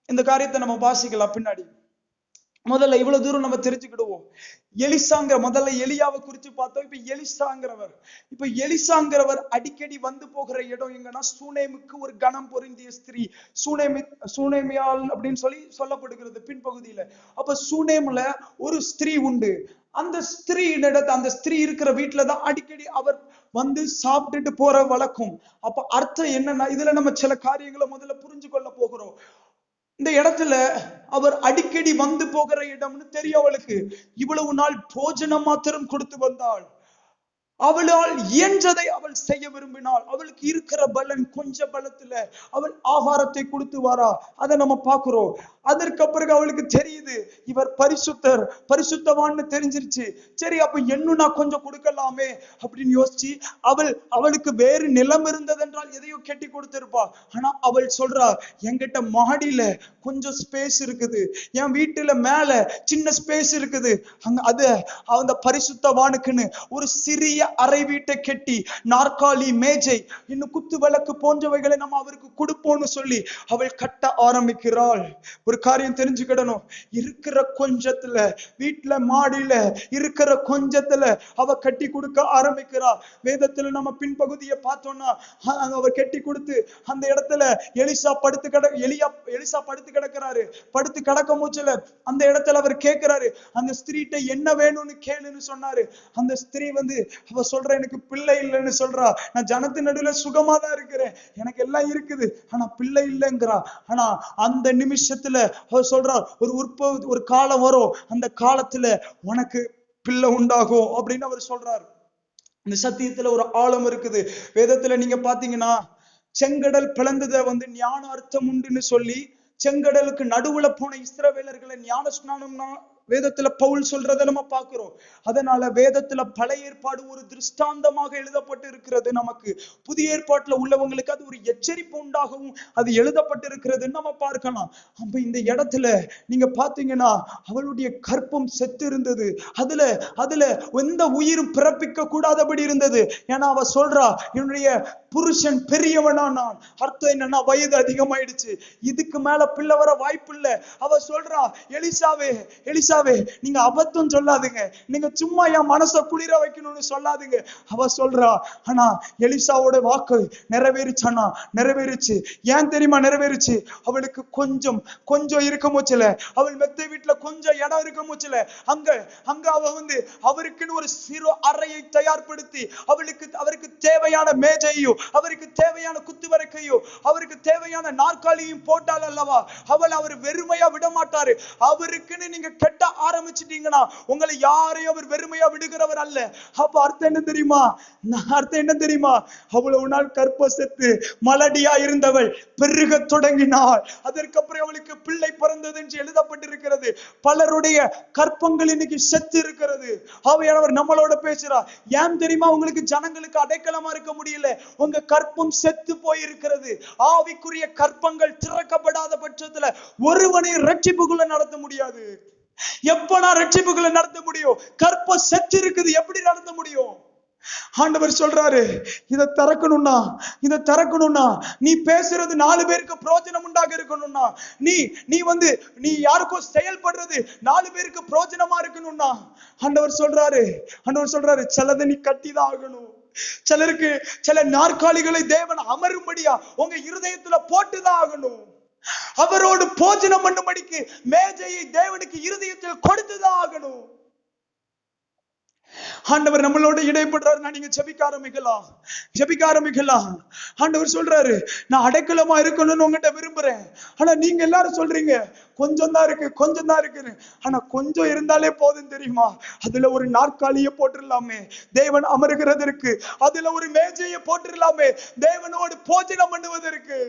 இந்த காரியத்தை நம்ம வாசிக்கலாம் பின்னாடி. முதல்ல இவ்வளவு தூரம் நம்ம தெரிஞ்சுக்கிடுவோம். முதல்ல எலியாவை குறித்து பார்த்தோம். இப்ப எலிசாங்கிறவர் அடிக்கடி வந்து போகிற இடம் எங்கன்னா சூனேமுக்கு ஒரு கணம் பொருந்திய ஸ்திரீ சூனேமியால் அப்படின்னு சொல்லப்படுகிறது பின்பகுதியில. அப்ப சூனேம்ல ஒரு ஸ்திரீ உண்டு. அந்த ஸ்திரீ இருக்கிற வீட்டுலதான் அடிக்கடி அவர் வந்து சாப்பிட்டுட்டு போற வழக்கம். அப்ப அர்த்தம் என்னன்னா, இதுல நம்ம சில காரியங்களை முதல்ல புரிஞ்சு கொள்ள போகிறோம். இந்த இடத்துல அவர் அடிக்கடி வந்து போகிற இடம்னு தெரியும் அவளுக்கு. இவ்வளவு நாள் போஜனம் மாத்திரம் கொடுத்து வந்தாள். அவளால் இயன்றதை அவள் செய்ய விரும்பினாள். அவளுக்கு இருக்கிற பலன் கொஞ்ச பலத்துல அவள் ஆகாரத்தை கொடுத்து வாரா. அதை நம்ம பார்க்கிறோம். அதற்கு பிறகு அவளுக்கு தெரியுது இவர் பரிசுத்தவான்னு தெரிஞ்சிருச்சு. சரி, அப்ப இன்னும் நான் கொஞ்சம் கொடுக்கலாமே அப்படின்னு யோசிச்சு அவளுக்கு வேறு நிலம் இருந்ததென்றால் எதையோ கெட்டி கொடுத்திருப்பா. ஆனா அவள் சொல்றா, என்கிட்ட மாடியில கொஞ்சம் ஸ்பேஸ் இருக்குது, என் வீட்டுல மேல சின்ன ஸ்பேஸ் இருக்குது, அந்த பரிசுத்தவானுக்குன்னு ஒரு சிறிய அறை வீட்டை கெட்டி நாற்காலி, மேஜை, இன்னும் குத்து விளக்கு போன்றவைகளை நம்ம அவருக்கு கொடுப்போம்னு சொல்லி அவள் கட்ட ஆரம்பிக்கிறாள். ஒரு காரியம் தெரிஞ்சுக்கிடணும், இருக்கிற கொஞ்சத்துல, வீட்டுல மாடியில இருக்கிற கொஞ்சத்துல அவ கட்டி கொடுக்க ஆரம்பிக்கிறா. வேதத்துல நம்ம பின்பகுதியை பார்த்தோம்னா அவர் கட்டி கொடுத்து அந்த இடத்துல எலிசா படுத்து கிடக்கிறாரு. படுத்து கிடக்க மூச்சுல அந்த இடத்துல அவர் கேட்கிறாரு, அந்த ஸ்திரீட்ட என்ன வேணும்னு கேளுன்னு சொன்னாரு. அந்த ஸ்திரீ அவ சொல்ற, எனக்கு பிள்ளை இல்லைன்னு சொல்றா. நான் ஜனத்தின் நடுவுல சுகமா தான் இருக்கிறேன், எனக்கு எல்லாம் இருக்குது, ஆனா பிள்ளை இல்லைங்கிறா. ஆனா அந்த நிமிஷத்துல அவர் சொல்றார், ஒரு காலம் வரும், அந்த காலத்துல உனக்கு பிள்ளை உண்டாகும் அப்படின்னு அவர் சொல்றார். இந்த சத்தியத்துல ஒரு ஆழம் இருக்குது. வேதத்துல நீங்க பாத்தீங்கன்னா செங்கடல் பிளந்ததை ஞான அர்த்தம் உண்டுன்னு சொல்லி செங்கடலுக்கு நடுவுல போன இஸ்ரவேலர்களை ஞான ஸ்நானம்னா வேதத்துல பவுல் சொல்றதை நம்ம பார்க்கிறோம். அதனால வேதத்துல பழைய ஏற்பாடு ஒரு திருஷ்டாந்தமாக எழுதப்பட்டு இருக்கிறது. நமக்கு புதிய ஏற்பாட்டுல உள்ளவங்களுக்கு அது ஒரு எச்சரிப்பு உண்டாகவும் அது எழுதப்பட்டு இருக்கிறதுன்னு நம்ம பார்க்கலாம். அப்ப இந்த இடத்துல நீங்க பாத்தீங்கன்னா அவளுடைய கற்பம் செத்து இருந்தது. அதுல எந்த உயிரும் பிறப்பிக்க கூடாதபடி இருந்தது. ஏன்னா அவ சொல்றா, என்னுடைய புருஷன் பெரியவனானான். அர்த்தம் என்னன்னா வயது அதிகமாயிடுச்சு, இதுக்கு மேல பிள்ளை வர வாய்ப்பு இல்லை. அவ சொல்றா, எலிசாவே நீங்க அபத்தம் சொல்லாதீங்க, நீங்க சும்மா என் மனசை குளிர வைக்கணும்னு சொல்லாதீங்க. அவ சொல்றா, ஆனா எலிசாவோட வாக்கு நிறைவேறிச்சு. ஏன் தெரியுமா நிறைவேறிச்சு? அவளுக்கு கொஞ்சம் இருக்க மூச்சுல, அவள் மெத்தை வீட்டுல கொஞ்சம் இடம் இருக்க மூச்சுல, அங்க அவ அவருக்குன்னு ஒரு சிறு அறையை தயார்படுத்தி அவருக்கு தேவையான மேஜையும், அவருக்கு தேவையான குத்துவரைக்கையும், அவருக்கு தேவையான நாற்காலியும் போட்டால் அல்லவா அவர் வெறுமையா விட மாட்டாரு. அவருக்குன்னு நீங்க கெட்ட ஆரம்பிச்சிட்டீங்கன்னா உங்களை யாரையும் அவர் வெறுமையா விடுகிறவர் அல்ல. அப்ப அர்த்தம் என்ன தெரியுமா? அவ்வளவு நாள் கற்ப செத்து மலடியா இருந்தவள் பெருக தொடங்கினாள். அதற்கப்புறம் அவளுக்கு பிள்ளை பிறந்தது என்று எழுதப்பட்டிருக்கிறது. பலருடைய கற்பங்கள் இன்னைக்கு செத்து இருக்கிறது. ஆவியானவர் நம்மளோட பேசுறார். ஏன் தெரியுமா உங்களுக்கு ஜனங்களுக்கு அடைக்கலமா இருக்க முடியல? உங்க கற்பம் செத்து போயிருக்கிறது. ஆவிக்குரிய கற்பங்கள் திறக்கப்படாத பட்சத்துல ஒருவனை ரட்சிப்புக்குள்ள நடத்த முடியாது. எப்ப நான் ரட்சிப்புக்குள்ள நடத்த முடியும்? கற்பம் செத்து இருக்குது, எப்படி நடத்த முடியும்? ஆண்டவர் சொல்றாரு, இதை திறக்கணும்னா நீ பேசுறது 4 பேருக்கு பிரயோஜனம் உண்டாக இருக்கணும்னா, நீ யாருக்கும் செயல்படுறது 4 பேருக்கு பிரயோஜனமா இருக்கணும்னா ஆண்டவர் சொல்றாரு சிலதை நீ கட்டிதான் ஆகணும். சிலருக்கு சில நாற்காலிகளை தேவன் அமரும்படியா உங்க இருதயத்துல போட்டுதான் ஆகணும். அவரோடு போஜனம் பண்ணும்படிக்கு மேஜையை தேவனுக்கு இருதயத்தில் கொடுத்துதான் ஆகணும். ஆண்டவர் நம்மளோட இடைப்படுறாரு. நீங்க ஜெபிக்க ஆரம்பிக்கலாம். ஆண்டவர் சொல்றாரு, நான் அடைக்கலமா இருக்கணும்னு உங்ககிட்ட விரும்புறேன். ஆனா நீங்க எல்லாரும் சொல்றீங்க கொஞ்சம் தான் இருக்கு. ஆனா கொஞ்சம் இருந்தாலே போதும் தெரியுமா? அதுல ஒரு நாற்காலியை போட்டுடலாமே தேவன் அமருகிறதற்கு, அதுல ஒரு மேஜையை போட்டுடலாமே தேவனோடு போஜனம் பண்ணுவதற்கு.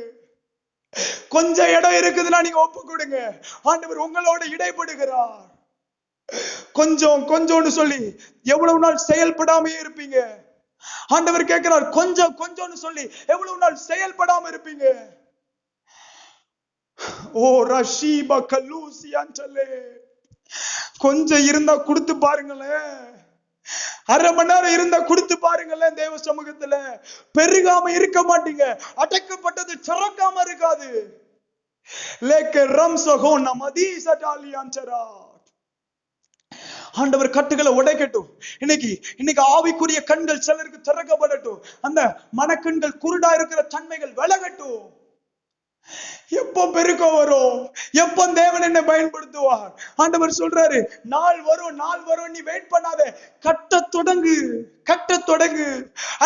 கொஞ்சம் இடம் இருக்குதுன்னா நீங்க ஒப்பு கொடுங்க. ஆண்டவர் உங்களோட இடைப்படுகிறார். கொஞ்சம்னு சொல்லி எவ்வளவு நாள் செயல்படாம இருப்பீங்க? ஆண்டவர் கேட்கிறார், கொஞ்சம்னு சொல்லி எவ்வளவு நாள் செயல்படாம இருப்பீங்க? ஓ ரஷீபா கல்லூசியான்சலே, கொஞ்சம் இருந்தா கொடுத்து பாருங்களேன். அரை மணி நேரம் இருந்தா கொடுத்து பாருங்களேன். தேவ சமூகத்துல பெருகாம இருக்க மாட்டீங்க. அடைக்கப்பட்டது திறக்காம இருக்காது. ஆண்டவர் கட்டுகளை உடைக்கட்டும். இன்னைக்கு ஆவிக்குரிய கண்கள் சிலருக்கு திறக்கப்படட்டும். அந்த மனக்கண்கள் குருடா இருக்கிற தன்மைகள் விலகட்டும். எப்போ பெருக்கம் வரும்? எப்போ தேவன் என்னை பயன்படுத்துவார்? ஆண்டவர் சொல்றாரு, நாள் வரும் நீ வெயிட் பண்ணாத, கட்ட தொடங்கு.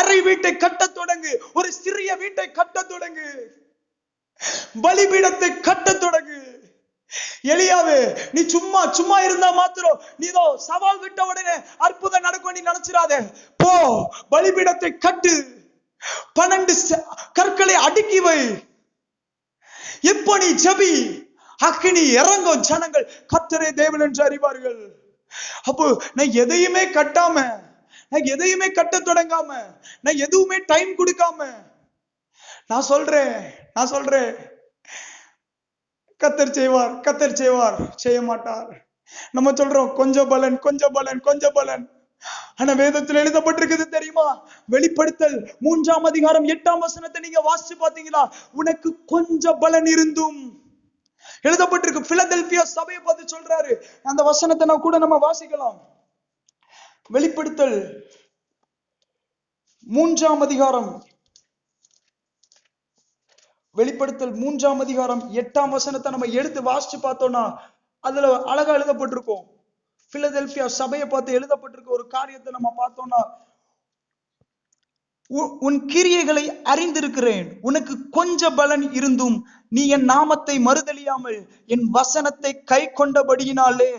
அறை வீட்டை கட்ட தொடங்கு. ஒரு சிறிய வீட்டை கட்ட தொடங்கு. பலிபீடத்தை கட்ட தொடங்கு. எலியாவே, நீ சும்மா இருந்தா மாத்திரம் நீதோ சவால் விட்ட உடனே அற்புதம் நடக்கும் நீ நினைச்சிடாத. போ, பலிபீடத்தை கட்டு. 12 கற்களை அடுக்கி வை. இப்போ நீ ஜெபி, அக்கினி இறங்கும். ஜனங்கள் கர்த்தரே தேவன் என்று அறிவார்கள். அப்போ நான் எதையுமே கட்டாம, நான் எதையுமே கட்ட தொடங்காம, நான் எதுவுமே டைம் கொடுக்காம நான் சொல்றேன் கர்த்தர் செய்வார், செய்ய மாட்டார். நம்ம சொல்றோம் கொஞ்சம் பலன். ஆனா வேதத்தில் எழுதப்பட்டிருக்குது தெரியுமா? வெளிப்படுத்தல் 3ஆம் அதிகாரம் 8ஆம் வசனத்தை நீங்க வாசிச்சு பாத்தீங்களா? உனக்கு கொஞ்சம் பலன் இருந்தும் எழுதப்பட்டிருக்கு. பிலதெல்பியா சபையை பார்த்து சொல்றாரு. அந்த வசனத்தை நம்ம வாசிக்கலாம். வெளிப்படுத்தல் 3ஆம் அதிகாரம் 8ஆம் வசனத்தை நம்ம எடுத்து வாசிச்சு பார்த்தோம்னா அதுல அழகா எழுதப்பட்டிருக்கும். பிலதெல்பியா சபையை பார்த்து எழுதப்பட்டிருக்க ஒரு காரியத்தை நம்ம பார்த்தோம்னா, உன் கிரியைகளை அறிந்திருக்கிறேன், உனக்கு கொஞ்ச பலன் இருந்தும் நீ என் நாமத்தை மறுதலியாமல் என் வசனத்தை கை கொண்டபடியினாலே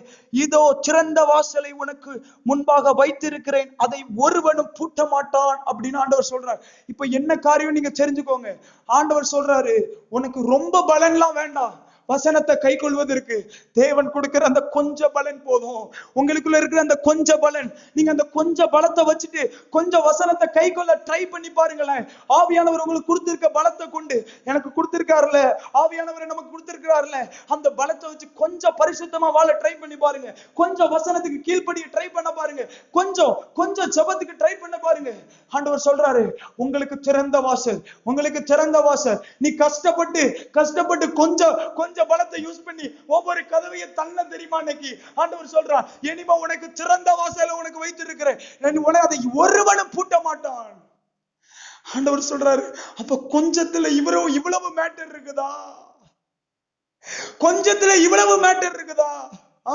இதோ திறந்த வாசலை உனக்கு முன்பாக வைத்திருக்கிறேன், அதை ஒருவனும் பூட்ட மாட்டான் அப்படின்னு ஆண்டவர் சொல்றார். இப்ப என்ன காரியம் நீங்க தெரிஞ்சுக்கோங்க. ஆண்டவர் சொல்றாரு, உனக்கு ரொம்ப பலன்லாம் வேண்டாம், வசனத்தை கை கொள்வதற்கு தேவன் கொடுக்கிற அந்த கொஞ்ச பலன் போதும். உங்களுக்குள்ள இருக்கிற அந்த கொஞ்ச பலன், நீங்க அந்த கொஞ்ச பலத்தை வச்சுட்டு கொஞ்சம் வசனத்தை கை கொள்ள ட்ரை பண்ணி பாருங்களேன். ஆவியானவர் உங்களுக்கு கொடுத்திருக்க பலத்தை கொண்டு, எனக்கு கொடுத்திருக்காருல ஆவியானவர் நமக்கு கொடுத்திருக்கிறாருல, அந்த பலத்தை வச்சு கொஞ்சம் பரிசுத்தமா வாழ ட்ரை பண்ணி பாருங்க. கொஞ்சம் வசனத்துக்கு கீழ்ப்படிய ட்ரை பண்ண பாருங்க. கொஞ்சம் ஜெபத்துக்கு ட்ரை பண்ண பாருங்க. ஆண்டவர் சொல்றாரு, உங்களுக்கு திறந்த வாசல், உங்களுக்கு திறந்த வாசல். நீ கஷ்டப்பட்டு கொஞ்சம் பலத்தை யூஸ் பண்ணி ஒவ்வொரு கதவையை தள்ள தெரியுமா? இன்னைக்கு ஆண்டவர் சொல்றான், இனிமே உனக்கு திறந்த வாசலை உனக்கு வைத்திருக்கிறேன், அதை ஒருவனும் பூட்ட மாட்டான். ஆண்டவர் சொல்றாரு, அப்ப கொஞ்சத்துல இவ்வளவு மேட்டர் இருக்குதா? கொஞ்சத்துல இவ்வளவு மேட்டர் இருக்குதா?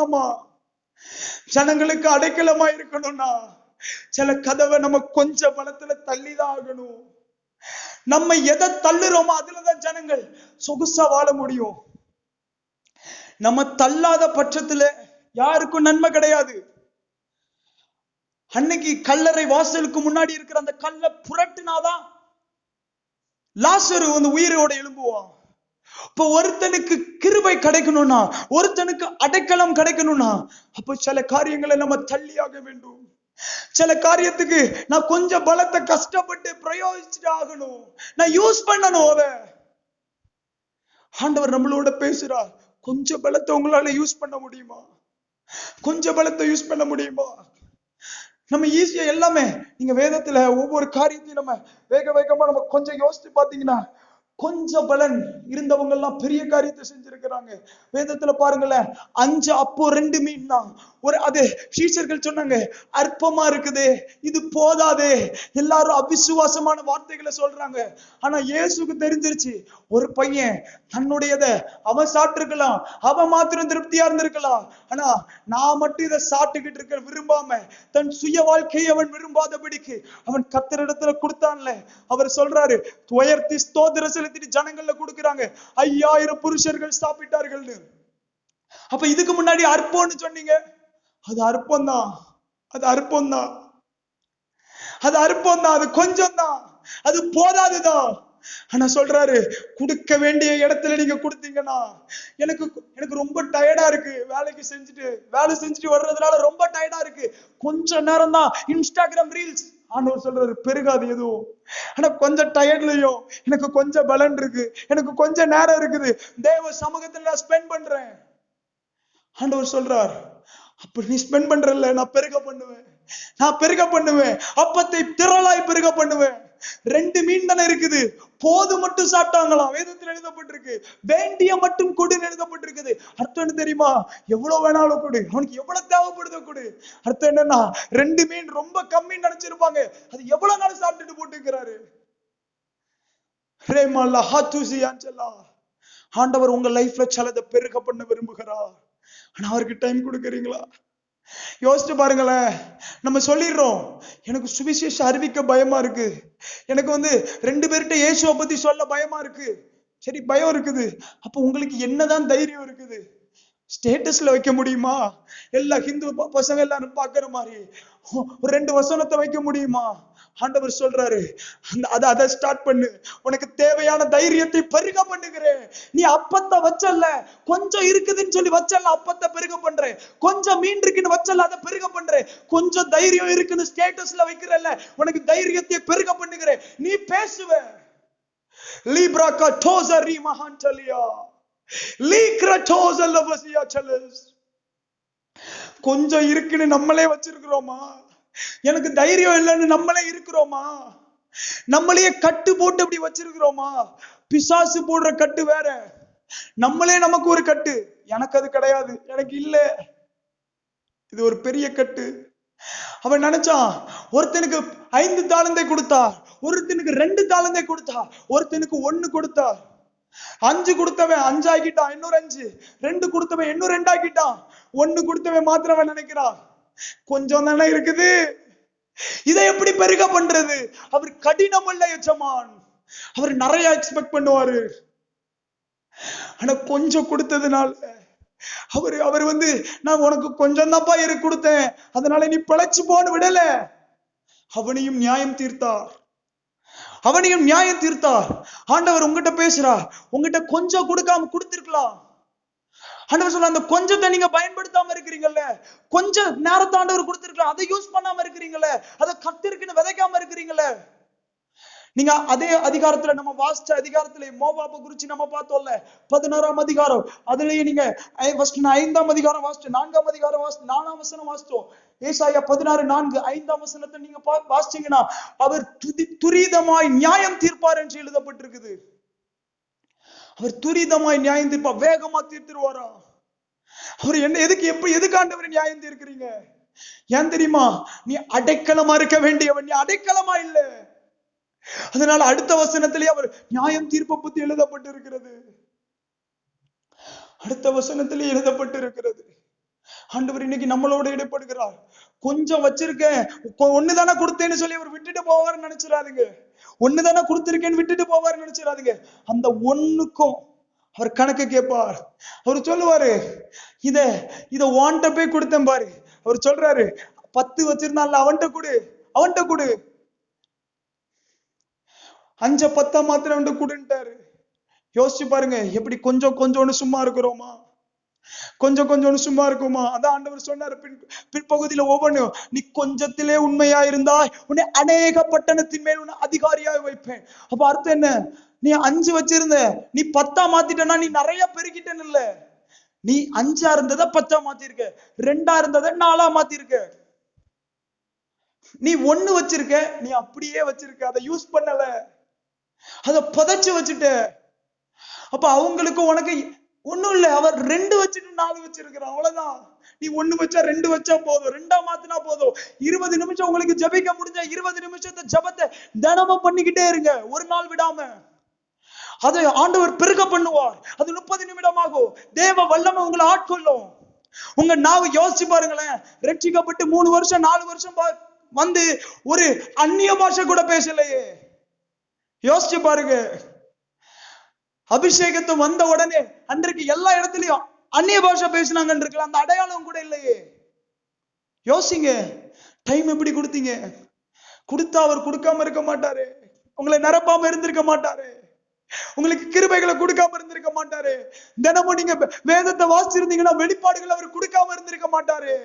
ஆமா, ஜனங்களுக்கு அடைக்கலமா இருக்கணும்னா சில கதவை நம்ம கொஞ்ச பலத்துல தள்ளிதான் ஆகணும். நம்ம எதை தள்ளுறோமோ அதுலதான் ஜனங்கள் சொகுசா வாழ முடியும். நம்ம தள்ளாத பட்சத்துல யாருக்கும் நன்மை கிடையாது. அன்னைக்கு கல்லறை வாசலுக்கு முன்னாடி இருக்கிற அந்த கல்லை புரட்டுனாதான் லாசரு வந்து உயிரோட எழும்புவான். இப்ப ஒருத்தனுக்கு கிருபை கிடைக்கணும்னா, ஒருத்தனுக்கு அடைக்கலம் கிடைக்கணும்னா, அப்ப சில காரியங்களை நம்ம தள்ளியாக வேண்டும். சில காரியத்துக்கு நான் கொஞ்சம் பலத்தை கஷ்டப்பட்டு பிரயோகிச்சுட்டு ஆகணும், நான் யூஸ் பண்ணணும். அத ஆண்டவர் நம்மளோட பேசுறார். கொஞ்சம் பலத்தை உங்களால யூஸ் பண்ண முடியுமா? கொஞ்சம் பலத்தை யூஸ் பண்ண முடியுமா? நம்ம ஈஸியா எல்லாமே, நீங்க வேதத்துல ஒவ்வொரு காரியத்தையும் நம்ம வேகமா நம்ம கொஞ்சம் யோசித்து பாத்தீங்கன்னா, கொஞ்சம் பலன் இருந்தவங்க எல்லாம் பெரிய காரியத்தை செஞ்சிருக்கிறாங்க. வேதத்துல பாருங்களேன், 5 அப்போ 2 மீன் தான். அது சீஷர்கள் சொன்னாங்க, அற்பமா இருக்குதே, இது போதாதே. எல்லாரும் அவிசுவாசமான வார்த்தைகளை சொல்றாங்க. ஆனா இயேசுக்கு தெரிஞ்சிருச்சு, ஒரு பையன் தன்னுடையதை அவன் சாப்பிட்டுருக்கலாம், அவன் மாத்திரம் திருப்தியா இருந்திருக்கலாம். ஆனா நான் மட்டும் இதை சாப்பிட்டுக்கிட்டு இருக்க விரும்பாம, தன் சுய வாழ்க்கையை அவன் விரும்பாதபடிக்கு அவன் கர்த்தரிடத்துல கொடுத்தான்ல. அவர் சொல்றாரு, உயர்த்தி ஸ்தோத்திர செலுத்திட்டு ஜனங்கள்ல கொடுக்கிறாங்க. 5000 புருஷர்கள் சாப்பிட்டார்கள். அப்ப இதுக்கு முன்னாடி அற்பம்னு சொன்னீங்க, அது அற்பம் தான், அது கொஞ்சம் தான், அது போதாதுதான். ஆனா சொல்றாரு, கொடுக்க வேண்டிய இடத்துல நீங்க கொடுத்தீங்கன்னா, எனக்கு ரொம்ப டயர்டா இருக்கு, வேலை செஞ்சுட்டு வர்றதுனால ரொம்ப டயர்டா இருக்கு, கொஞ்ச நேரம் தான் இன்ஸ்டாகிராம் ரீல்ஸ். ஆண்டவர் சொல்றாரு, பெருகாது எதுவும். ஆனா கொஞ்சம் டயர்ட்லயும் எனக்கு கொஞ்சம் பலன் இருக்கு, எனக்கு கொஞ்சம் நேரம் இருக்குது, தேவ சமூகத்துல நான் ஸ்பெண்ட் பண்றேன். ஆண்டவர் சொல்றார், அப்படி நீ ஸ்பெண்ட் பண்றல, நான் பெருக பண்ணுவேன், அப்பத்தை திரளாய் பெருக பண்ணுவேன். 2 மீன் தானே இருக்குது, போது மட்டும் சாப்பிட்டாங்களாம். வேதத்தில் எழுதப்பட்டிருக்கு, வேண்டிய மட்டும் கொடுன்னு எழுதப்பட்டிருக்குது. அர்த்தம் என்ன தெரியுமா? எவ்வளவு வேணாலும் கொடு, அவனுக்கு எவ்வளவு தேவைப்படுதோ கொடு. அர்த்தம் என்னன்னா, 2 மீன் ரொம்ப கம்மின்னு நினைச்சிருப்பாங்க, அது எவ்வளவு நாள் சாப்பிட்டுட்டு போட்டுக்கிறாரு. ஆண்டவர் உங்க லைஃப்ல சிலதை பெருக பண்ண விரும்புகிறார். ஆனா அவருக்கு டைம் கொடுக்கறீங்களா? யோசிச்சு பாருங்களேன். நம்ம சொல்லிடுறோம், எனக்கு சுவிசேஷம் அறிவிக்க பயமா இருக்கு, எனக்கு 2 பேர்கிட்ட இயேசுவை பத்தி சொல்ல பயமா இருக்கு. சரி, பயம் இருக்குது, அப்ப உங்களுக்கு என்னதான் தைரியம் இருக்குது? ஸ்டேட்டஸ்ல வைக்க முடியுமா? எல்லா ஹிந்து பசங்க எல்லாரும் பாக்குற மாதிரி ஒரு 2 வசனத்தை வைக்க முடியுமா? ஆண்டவர் சொல்றாரு, அதை ஸ்டார்ட் பண்ணு. உனக்கு தேவையான தைரியத்தை பெருக பண்ணுகிறேன். நீ அப்பத்தை வச்சல்ல, கொஞ்சம் இருக்குதுன்னு சொல்லி வச்சல்ல, அப்பத்தை பெருக பண்றேன். கொஞ்சம் மீன் இருக்குன்னு வச்சல்ல, அதை பெருக பண்றேன். கொஞ்சம் தைரியம் இருக்குன்னு ஸ்டேட்டஸ்ல வைக்கிறல்ல, உனக்கு தைரியத்தை பெருக பண்ணுகிறேன். நீ பேசுவ. லீப்ராக்கா டோசரி மஹான்டலியா லீக்ரட்டோஸ் அல்லவசியா சலஸ். கொஞ்சம் இருக்குன்னு நம்மளே வச்சிருக்கிறோமா? எனக்கு தைரியம் இல்லைன்னு நம்மளே இருக்கிறோமா? நம்மளையே கட்டு போட்டு அப்படி வச்சிருக்கிறோமா? பிசாசு போடுற கட்டு வேற, நம்மளே நமக்கு ஒரு கட்டு. எனக்கு அது கிடையாது, எனக்கு இல்ல, இது ஒரு பெரிய கட்டு. அவன் நினைச்சான், ஒருத்தனுக்கு 5 தாளந்தை கொடுத்தா, ஒருத்தனுக்கு 2 தாளந்தை கொடுத்தா, ஒருத்தனுக்கு 1 கொடுத்தா. 5 கொடுத்தவன் 5 ஆக்கிட்டான், இன்னொரு 5. 2 கொடுத்தவன் இன்னும் 2 ஆக்கிட்டான். 1 கொடுத்தவன் மாத்திரம் நினைக்கிறான், கொஞ்சம் தானே இருக்குது, இதை எப்படி பெருக பண்றது? அவர் கடினம் அல்ல எஜமான், அவர் நிறைய எக்ஸ்பெக்ட் பண்ணுவாரு. ஆனா கொஞ்சம் கொடுத்ததுனால அவர் வந்து, நான் உனக்கு கொஞ்சம் தான்ப்பா கொடுத்தேன், அதனால நீ பிழைச்சு போன்னு விடல. அவனையும் நியாயம் தீர்த்தார், அவனையும் நியாயம் தீர்த்தார். ஆண்டவர் உங்ககிட்ட பேசுறார், உங்ககிட்ட கொஞ்சம் கொடுக்காம கொடுத்திருக்கலாம். ஆண்டவர் சொல்ல, அந்த கொஞ்சத்தை நீங்க பயன்படுத்தாம இருக்கிறீங்கல்ல, கொஞ்சம் நேரத்தை ஆண்டவர் கொடுத்திருக்கலாம், அதை யூஸ் பண்ணாம இருக்கிறீங்கல்ல, அதை கத்திருக்குன்னு விதைக்காம இருக்கிறீங்கல்ல. நீங்க அதே அதிகாரத்துல, நம்ம வாசிச்ச அதிகாரத்துல மோவாபை குறிச்சு நம்ம பார்த்தோம்ல, 16ஆம் அதிகாரம். அதுலயே நீங்க 5ஆம் அதிகாரம் வாசிச்சோம், 4ஆம் அதிகாரம் வாசிச்சோம், 4ஆம் வசனம் வாசிச்சோம். ஏசாயா 16:4 5ஆம் வசனத்தை நீங்க வாசிச்சீங்கன்னா, அவர் துரிதமாய் நியாயம் தீர்ப்பார் என்று எழுதப்பட்டிருக்குது. அவர் துரிதமாய் நியாயம் தீர்ப்பார், வேகமா தீர்த்துருவாரா. அவர் என்ன, எதுக்கு ஆண்டவர் நியாயம் தீர்க்கிறீங்க? ஏன் தெரியுமா? நீ அடைக்கலமா இருக்க வேண்டியவன், நீ அடைக்கலமா இல்ல. அதனால அடுத்த வசனத்திலே அவர் நியாயம் தீர்ப்பை பத்தி எழுதப்பட்டிருக்கிறது. அடுத்த வசனத்திலே எழுதப்பட்டிருக்கிறது. ஆண்டவர் இன்னைக்கு நம்மளோட இடைப்படுகிறார். கொஞ்சம் வச்சிருக்கேன், ஒண்ணுதானே கொடுத்தேன்னு சொல்லி அவர் விட்டுட்டு போவார்னு நினைச்சிடாதீங்க. ஒண்ணுதானே கொடுத்திருக்கேன்னு விட்டுட்டு போவார்னு நினைச்சிடாதீங்க. அந்த ஒண்ணுக்கும் அவர் கணக்கு கேட்பார். அவர் சொல்லுவாரு, இத வாண்ட போய் கொடுத்தேன் பாரு. அவர் சொல்றாரு, 10 வச்சிருந்தான்ல, அவன்கிட்ட கொடு. 5 10 மாத்திரம் கொடுன்ட்டாரு. யோசிச்சு பாருங்க, எப்படி கொஞ்சம் சும்மா இருக்கிறோமா? கொஞ்சம் சும்மா இருக்குமா? அதான் ஆண்டவர் சொன்னாரு பிற்பகுதியில, ஒவ்வொன்றும் நீ கொஞ்சத்திலே உண்மையா இருந்தாய், உன்னை அநேக பட்டணத்தின் மேல் உன்னை அதிகாரியாக வைப்பேன். அப்ப அர்த்தம் என்ன? நீ 5 வச்சிருந்த, நீ 10 மாத்திட்டனா நீ நிறைய பெருகிட்டேன்னு இல்ல. நீ 5 இருந்ததை 10 மாத்திருக்க, 2 இருந்ததை 4 மாத்திருக்க. நீ 1 வச்சிருக்க, நீ அப்படியே வச்சிருக்க, அதை யூஸ் பண்ணல, அதை புதைச்சு வச்சுட்ட. அப்ப அவங்களுக்கு உனக்கு ஒண்ணும் இல்ல. அவர் 2 வச்சுட்டு 4 வச்சிருக்கிறான், அவ்வளவுதான். நீ 1 வச்சா 2 வச்சா போதும், 2 மாத்தினா போதும். 20 நிமிஷம் உங்களுக்கு ஜபிக்க முடிஞ்சா 20 நிமிஷத்தை ஜபத்தை தினமும் பண்ணிக்கிட்டே இருங்க, ஒரு நாள் விடாம. அதை ஆண்டவர் பெருக பண்ணுவார். அது 30 நிமிடம் ஆகும். தேவ வல்லமை உங்களை ஆட்கொள்ளும். உங்க நாவு யோசிச்சு பாருங்களேன், ரட்சிக்கப்பட்டு 3 வருஷம் 4 வருஷம் வந்து ஒரு அந்நிய பாஷை கூட பேசலையே. யோசிச்சு பாருங்க. அபிஷேகத்தை வந்த உடனே அன்றைக்கு எல்லா இடத்துலயும் அந்நிய பாஷை பேசினாங்கன்னு இருக்கலாம், அந்த அடையாளம் கூட இல்லையே. யோசிங்க, டைம் எப்படி கொடுத்தீங்க? கொடுத்தா அவர் கொடுக்காம இருக்க மாட்டாரு, உங்களை நிரப்பாம இருந்திருக்க மாட்டாரு, உங்களுக்கு கிருபைகளை கொடுக்காம இருந்திருக்க மாட்டாரு. தினமும் நீங்க வேதத்தை வாசிச்சிருந்தீங்கன்னா வெளிப்பாடுகள் அவர் கொடுக்காம இருந்திருக்க மாட்டாரு.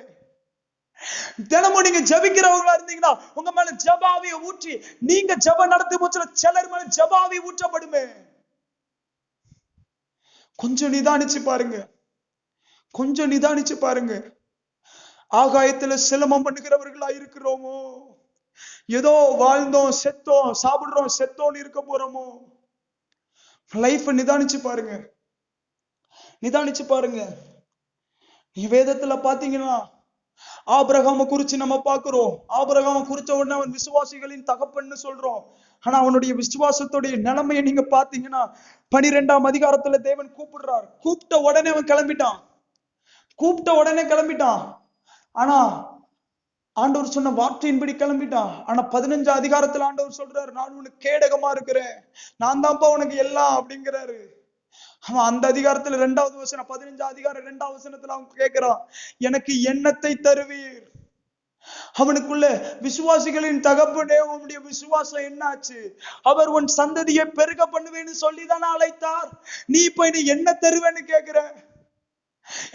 தினமும் நீங்க ஜபிக்கிறவங்களா இருந்தீங்கன்னா உங்க மேல ஜபாவிய ஊற்றி, நீங்க ஜப நடத்தி முடிச்ச சிலர் மேல ஜபாவி ஊற்றப்படுமே. கொஞ்சம் நிதானிச்சு பாருங்க. ஆகாயத்துல சிலமம் பண்ணுகிறவர்களா இருக்கிறோமோ? ஏதோ வாழ்ந்தோம் செத்தோம், சாப்பிடுறோம் செத்தோன்னு இருக்க போறோமோ? லைஃப் நிதானிச்சு பாருங்க. நீ வேதத்துல பாத்தீங்கன்னா ஆபிரகாம குறிச்சு நம்ம பாக்குறோம். ஆபிரகாம குறிச்ச உடனே அவன் விசுவாசிகளின் தகப்பன்னு சொல்றோம். ஆனா அவனுடைய விசுவாசத்துடைய நிலைமையை நீங்க பாத்தீங்கன்னா 12ஆம் அதிகாரத்துல தேவன் கூப்பிடுறார். கூப்பிட்ட உடனே அவன் கிளம்பிட்டான். ஆனா ஆண்டவர் சொன்ன வார்த்தையின்படி கிளம்பிட்டான். ஆனா 15ஆம் அதிகாரத்துல ஆண்டவர் சொல்றாரு, நான் உனக்கு கேடகமா இருக்கிறேன், நான் தான்ப்பா உனக்கு எல்லாம் அப்படிங்கிறாரு. அவன் அந்த அதிகாரத்துல 2வது வசனம், 15ஆம் அதிகாரம் 2வது வசனத்துல அவன் கேட்கிறான், எனக்கு எண்ணத்தை தருவீர். அவனுக்குள்ள விசுவாசிகளின் தகப்பனே, உன்னுடைய விசுவாசம் என்னாச்சு? அவர் உன் சந்ததியை பெருக பண்ணுவேன்னு சொல்லிதானே அழைத்தார். நீ இப்ப என்ன தருவேன்னு கேக்குற?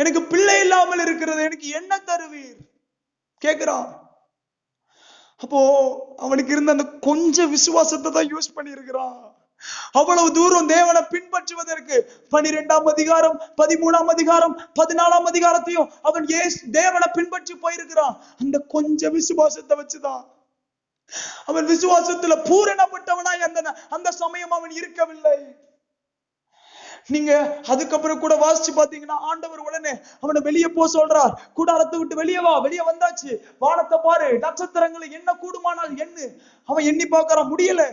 எனக்கு பிள்ளை இல்லாமல் இருக்கிறது, எனக்கு என்ன தருவீர் கேக்குறான். அப்போ அவனுக்கு இருந்த அந்த கொஞ்சம் விசுவாசத்தை தான் யூஸ் பண்ணி இருக்கிறான். அவ்வளவு தூரம் தேவனை பின்பற்ற பின்பற்றுவதற்கு 12ஆம் அதிகாரம் 13ஆம் அதிகாரம் 14ஆம் அதிகாரத்தையும் அவன் தேவனை பின்பற்றி போயிருக்கிறான். அந்த கொஞ்ச விசுவாசத்தை வச்சுதான் அவன் விசுவாசத்துல பூரணப்பட்டவனாய் அந்த சமயம் அவன் இருக்கவில்லை. நீங்க அதுக்கப்புறம் கூட வாசிச்சு பாத்தீங்கன்னா ஆண்டவர் உடனே அவனை வெளியே போ சொல்றார். கூடாரத்தை விட்டு வெளியே வா. வெளியே வந்தாச்சு. வானத்தை பாரு, நட்சத்திரங்களை என்ன கூடுமானால் என்ன. அவன் எண்ணி பார்க்கறான், முடியல.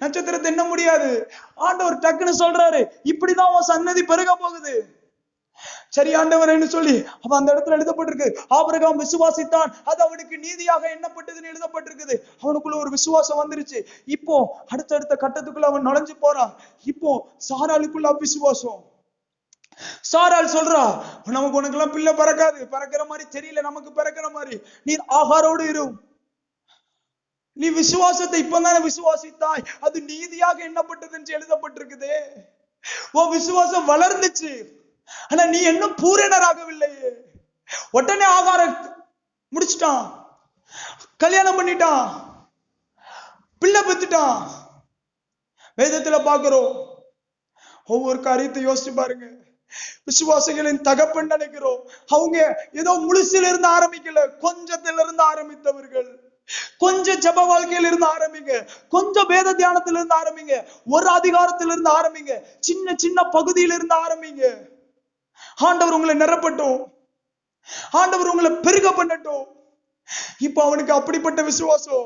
நட்சத்திரத்தை எண்ண முடியாது. ஆண்டவர் டக்குன்னு சொல்றாரு, இப்படிதான் அவன் சன்னதி பெருக போகுது. சரி ஆண்டவரேன்னு சொல்லி அவன் அந்த இடத்துல எழுதப்பட்டிருக்கு, ஆபிரகாம் விசுவாசித்தான், அது அவனுக்கு நீதியாக எண்ணப்பட்டதுன்னு எழுதப்பட்டிருக்குது. அவனுக்குள்ள ஒரு விசுவாசம் வந்துருச்சு. இப்போ அடுத்தடுத்த கட்டத்துக்குள்ள அவன் நுழைஞ்சு போறான். இப்போ சாராளுக்குள்ள விசுவாசம். சாராள் சொல்றா, நமக்கு உனக்கெல்லாம் பிள்ளை பறக்காது, பறக்கிற மாதிரி தெரியல, நமக்கு பிறக்கிற மாதிரி, நீ ஆகாரோடு இரு. நீ விசுவாசத்தை இப்பதானே விசுவாசித்தாய், அது நீதியாக எண்ணப்பட்டது என்று எழுதப்பட்டிருக்குதே. உன் விசுவாசம் வளர்ந்துச்சு, ஆனா நீ இன்னும் பூரணராகவில்லையே. உடனே ஆகார முடிச்சிட்டான், கல்யாணம் பண்ணிட்டான், பிள்ளை பெத்துட்டான். வேதத்துல பாக்குறோம். ஒவ்வொரு காரியத்தை யோசிச்சு பாருங்க. விசுவாசிகளின் தகப்பன் நினைக்கிறோம், அவங்க ஏதோ முழுசில இருந்து ஆரம்பிக்கல, கொஞ்சத்துல இருந்து ஆரம்பித்தவர்கள். கொஞ்சம் ஜப வாழ்க்கையில இருந்து ஆரம்பிங்க, கொஞ்சம் வேத தியானத்தில இருந்து ஆரம்பிங்க, ஒரு அதிகாரத்தில இருந்து ஆரம்பிங்க, சின்ன சின்ன பகுதியில இருந்து ஆரம்பிங்க. ஆண்டவர் உங்களை நிரப்பட்டும், ஆண்டவர் உங்களை பெருக பண்ணட்டும். இப்ப அவனுக்கு அப்படிப்பட்ட விசுவாசம்.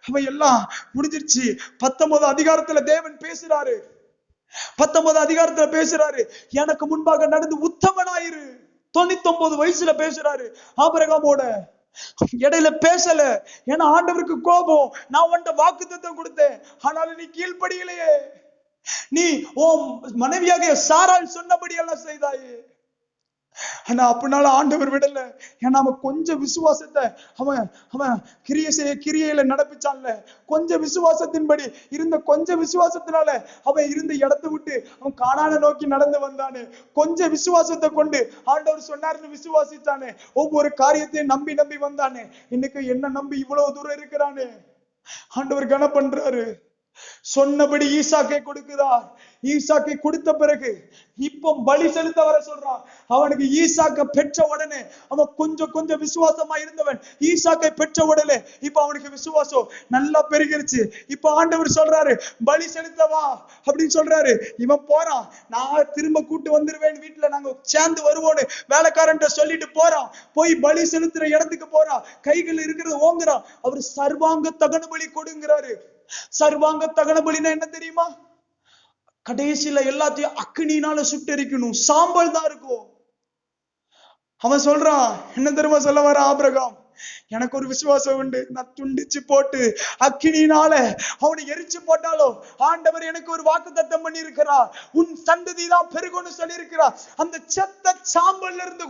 அவன் எல்லாம் முடிஞ்சிருச்சு. 19 அதிகாரத்துல தேவன் பேசுறாரு. 19 அதிகாரத்துல பேசுறாரு, எனக்கு முன்பாக நடந்து உத்தமனாயிரு. 99 வயசுல பேசுறாரு ஆபிரகாமோட. இடையில பேசல, ஏன்னா ஆண்டவருக்கு கோபம். நான் உன்ட வாக்குத்தத்தம் கொடுத்தேன், ஆனாலும் நீ கீழ்ப்படியலையே. நீ உன் மனைவியாக சாராள் சொன்னபடி எல்லாம் செய்தாயே. ஆனா அப்படினால ஆண்டவர் விடல. ஏன்னா அவன் கொஞ்சம் விசுவாசத்தை அவன் கிரியையில நடப்பிச்சான்ல. கொஞ்சம் விசுவாசத்தின்படி இருந்த கொஞ்சம் விசுவாசத்தினால அவன் இருந்த இடத்தை விட்டு அவன் கானானை நோக்கி நடந்து வந்தானே. கொஞ்சம் விசுவாசத்தை கொண்டு ஆண்டவர் சொன்னார்னு விசுவாசித்தானே. ஒவ்வொரு காரியத்தையும் நம்பி நம்பி வந்தானே. இன்னைக்கு என்ன நம்பி இவ்வளவு தூரம் இருக்கிறானே. ஆண்டவர் கனம் பண்றாரு. சொன்னபடி ஈசாக்கை கொடுக்கிறார். ஈசாக்கை கொடுத்த பிறகு இப்போ பலி செலுத்த வர சொல்றான். அவனுக்கு ஈசாக்கை பெற்ற உடனே அவன் கொஞ்சம் கொஞ்சம் விசுவாசமா இருந்தவன். ஈசாக்கை பெற்ற உடனே இப்ப அவனுக்கு விசுவாசம் நல்லா பெருகிருச்சு. இப்ப ஆண்டவர் சொல்றாரு, பலி செலுத்தவா அப்படின்னு சொல்றாரு. இவன் போறான், நான் திரும்ப கூட்டு வந்துருவேன், வீட்டுல நாங்க சேர்ந்து வருவோன்னு வேலைக்காரன் சொல்லிட்டு போறான். போய் பலி செலுத்துற இடத்துக்கு போறான். கைகள் இருக்கிறது ஓங்குறான். அவர் சர்வாங்க தகன பலி கொடுங்கிறாரு. சர்வாங்க தகன பலினா என்ன தெரியுமா? கடைசியில எல்லாத்தையும் அக்னினால சுட்டெரிக்கணும், சாம்பல் தான் இருக்கும். அவன் சொல்றான், என்ன தெரியுமா சொல்ல வர ஆபிரகாம், எனக்கு ஒரு விசுவாசம் உண்டு, நான் துண்டிச்சு போட்டு அக்கினினால அவனை எரிச்சு போட்டாலும் ஆண்டவர் எனக்கு ஒரு வாக்குத்தத்தம் பண்ணி இருக்கிறார், உன் சந்ததி தான் பெருகும்னு சொல்லி இருக்கிறார். அந்த செத்த சாம்பல்ல இருந்து